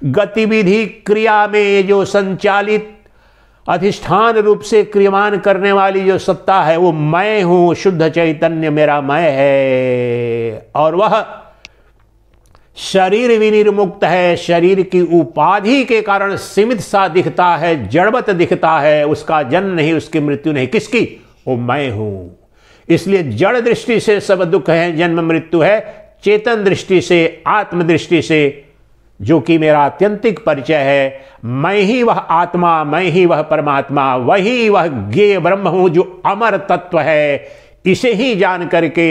Speaker 1: गतिविधि क्रिया में जो संचालित अधिष्ठान रूप से क्रियमान करने वाली जो सत्ता है वो मैं हूं, शुद्ध चैतन्य मेरा मैं है। और वह शरीर विनिर्मुक्त है, शरीर की उपाधि के कारण सीमित सा दिखता है, जड़वत दिखता है, उसका जन्म नहीं, उसकी मृत्यु नहीं। किसकी? वो मैं हूं। इसलिए जड़ दृष्टि से सब दुख है, जन्म मृत्यु है। चेतन दृष्टि से, आत्म दृष्टि से, जो कि मेरा आत्यंतिक परिचय है, मैं ही वह आत्मा, मैं ही वह परमात्मा, वही वह ज्ञेय ब्रह्म हूं जो अमर तत्व है। इसे ही जान करके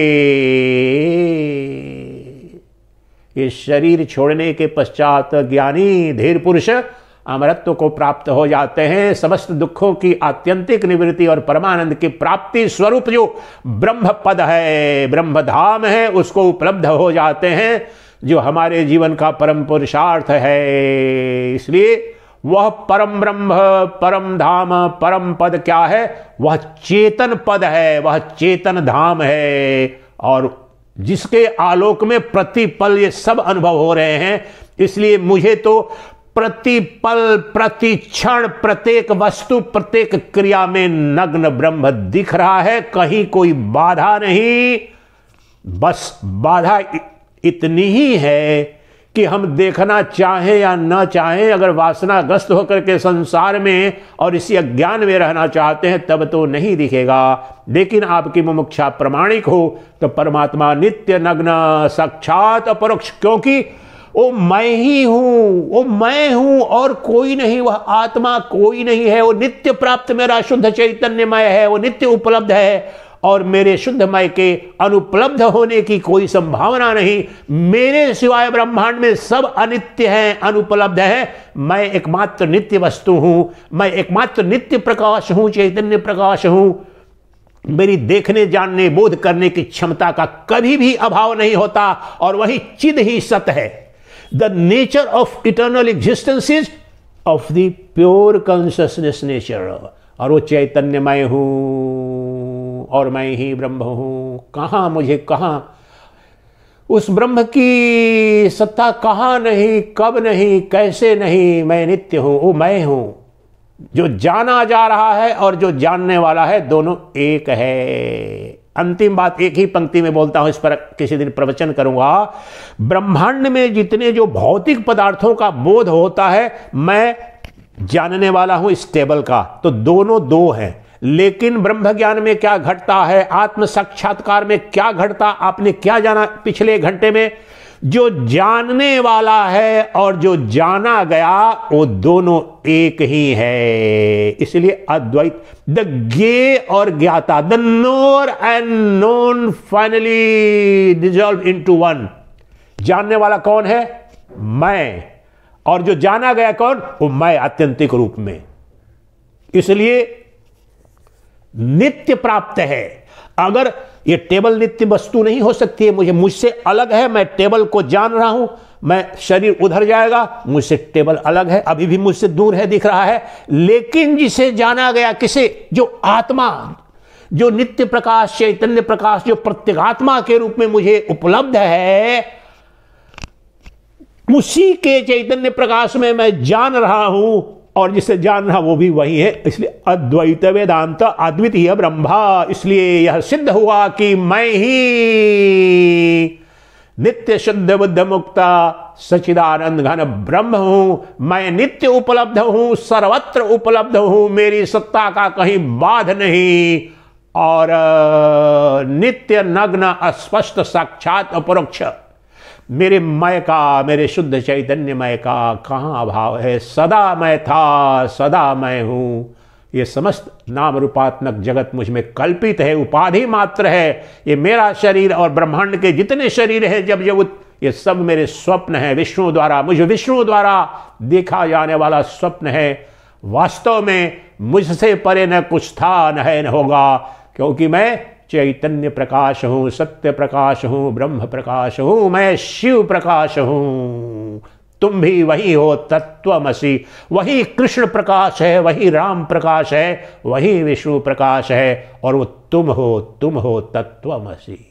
Speaker 1: ये शरीर छोड़ने के पश्चात ज्ञानी धीर पुरुष अमरत्व को प्राप्त हो जाते हैं। समस्त दुखों की आत्यंतिक निवृत्ति और परमानंद की प्राप्ति स्वरूप जो ब्रह्म पद है, ब्रह्म धाम है, उसको उपलब्ध हो जाते हैं, जो हमारे जीवन का परम पुरुषार्थ है। इसलिए वह परम ब्रह्म, परम धाम, परम पद क्या है? वह चेतन पद है, वह चेतन धाम है, और जिसके आलोक में प्रतिपल ये सब अनुभव हो रहे हैं। इसलिए मुझे तो प्रतिपल, प्रतिक्षण, प्रत्येक वस्तु, प्रत्येक क्रिया में नग्न ब्रह्म दिख रहा है, कहीं कोई बाधा नहीं। बस बाधा इतनी ही है कि हम देखना चाहें या न चाहें, अगर वासनाग्रस्त होकर के संसार में और इसी अज्ञान में रहना चाहते हैं तब तो नहीं दिखेगा। लेकिन आपकी मुमुक्षा प्रमाणिक हो तो परमात्मा नित्य नग्न साक्षात अपरोक्ष, क्योंकि वो मैं ही हूं, वो मैं हूं और कोई नहीं, वह आत्मा कोई नहीं है। वो नित्य प्राप्त मेरा शुद्ध चैतन्यमय है, वो नित्य उपलब्ध है, और मेरे शुद्धमय के अनुपलब्ध होने की कोई संभावना नहीं। मेरे सिवाय ब्रह्मांड में सब अनित्य हैं, अनुपलब्ध है। मैं एकमात्र नित्य वस्तु हूं, मैं एकमात्र नित्य प्रकाश हूं, चैतन्य प्रकाश हूं। मेरी देखने, जानने, बोध करने की क्षमता का कभी भी अभाव नहीं होता, और वही चिद ही सत है। The nature of eternal existence is of the pure consciousness nature, और वो चैतन्यमय हूं और मैं ही ब्रह्म हूं। कहां मुझे, कहां उस ब्रह्म की सत्ता, कहां नहीं, कब नहीं, कैसे नहीं, मैं नित्य हूं, वो मैं हूं। जो जाना जा रहा है और जो जानने वाला है दोनों एक है। अंतिम बात एक ही पंक्ति में बोलता हूं, इस पर किसी दिन प्रवचन करूंगा। ब्रह्मांड में जितने जो भौतिक पदार्थों का बोध होता है, मैं जानने वाला हूं इस टेबल का, तो दोनों दो हैं। लेकिन ब्रह्म ज्ञान में क्या घटता है, आत्म साक्षात्कार में क्या घटता, आपने क्या जाना पिछले घंटे में? जो जानने वाला है और जो जाना गया वो दोनों एक ही है। इसलिए अद्वैत, द ज्ञेय और ज्ञाता, the knower and known finally dissolve into one. जानने वाला कौन है? मैं, और जो जाना गया कौन? वो मैं आत्यंतिक रूप में। इसलिए नित्य प्राप्त है। अगर ये टेबल नित्य वस्तु नहीं हो सकती है, मुझसे अलग है, मैं टेबल को जान रहा हूं, मैं शरीर उधर जाएगा, मुझसे टेबल अलग है, अभी भी मुझसे दूर है, दिख रहा है। लेकिन जिसे जाना गया, किसे? जो आत्मा, जो नित्य प्रकाश, चैतन्य प्रकाश, जो प्रत्यगात्मा के रूप में मुझे उपलब्ध है, उसी के चैतन्य प्रकाश में मैं जान रहा हूं, और जिसे जान रहा वो भी वही है। इसलिए अद्वैत वेदांत अद्वितीय ब्रह्मा। इसलिए यह सिद्ध हुआ कि मैं ही नित्य शुद्ध बुद्ध मुक्ता सच्चिदानंद घन ब्रह्म हूं। मैं नित्य उपलब्ध हूं, सर्वत्र उपलब्ध हूं, मेरी सत्ता का कहीं बाध नहीं, और नित्य नग्न अस्पष्ट साक्षात अपरोक्ष मेरे मय का, मेरे शुद्ध चैतन्य मय का कहाँ अभाव है। सदा मैं था, सदा मैं हूँ, ये समस्त नाम रूपात्मक जगत मुझ में कल्पित है, उपाधि मात्र है। ये मेरा शरीर और ब्रह्मांड के जितने शरीर हैं जब ये सब मेरे स्वप्न हैं, विष्णु द्वारा, मुझे विष्णु द्वारा देखा जाने वाला स्वप्न है। वास्तव में मुझसे परे न कुछ था, न है, न होगा, क्योंकि मैं चैतन्य प्रकाश हूं, सत्य प्रकाश हूं, ब्रह्म प्रकाश हूं, मैं शिव प्रकाश हूं। तुम भी वही हो, तत्वमसि। वही कृष्ण प्रकाश है, वही राम प्रकाश है, वही विष्णु प्रकाश है, और वो तुम हो तत्वमसि।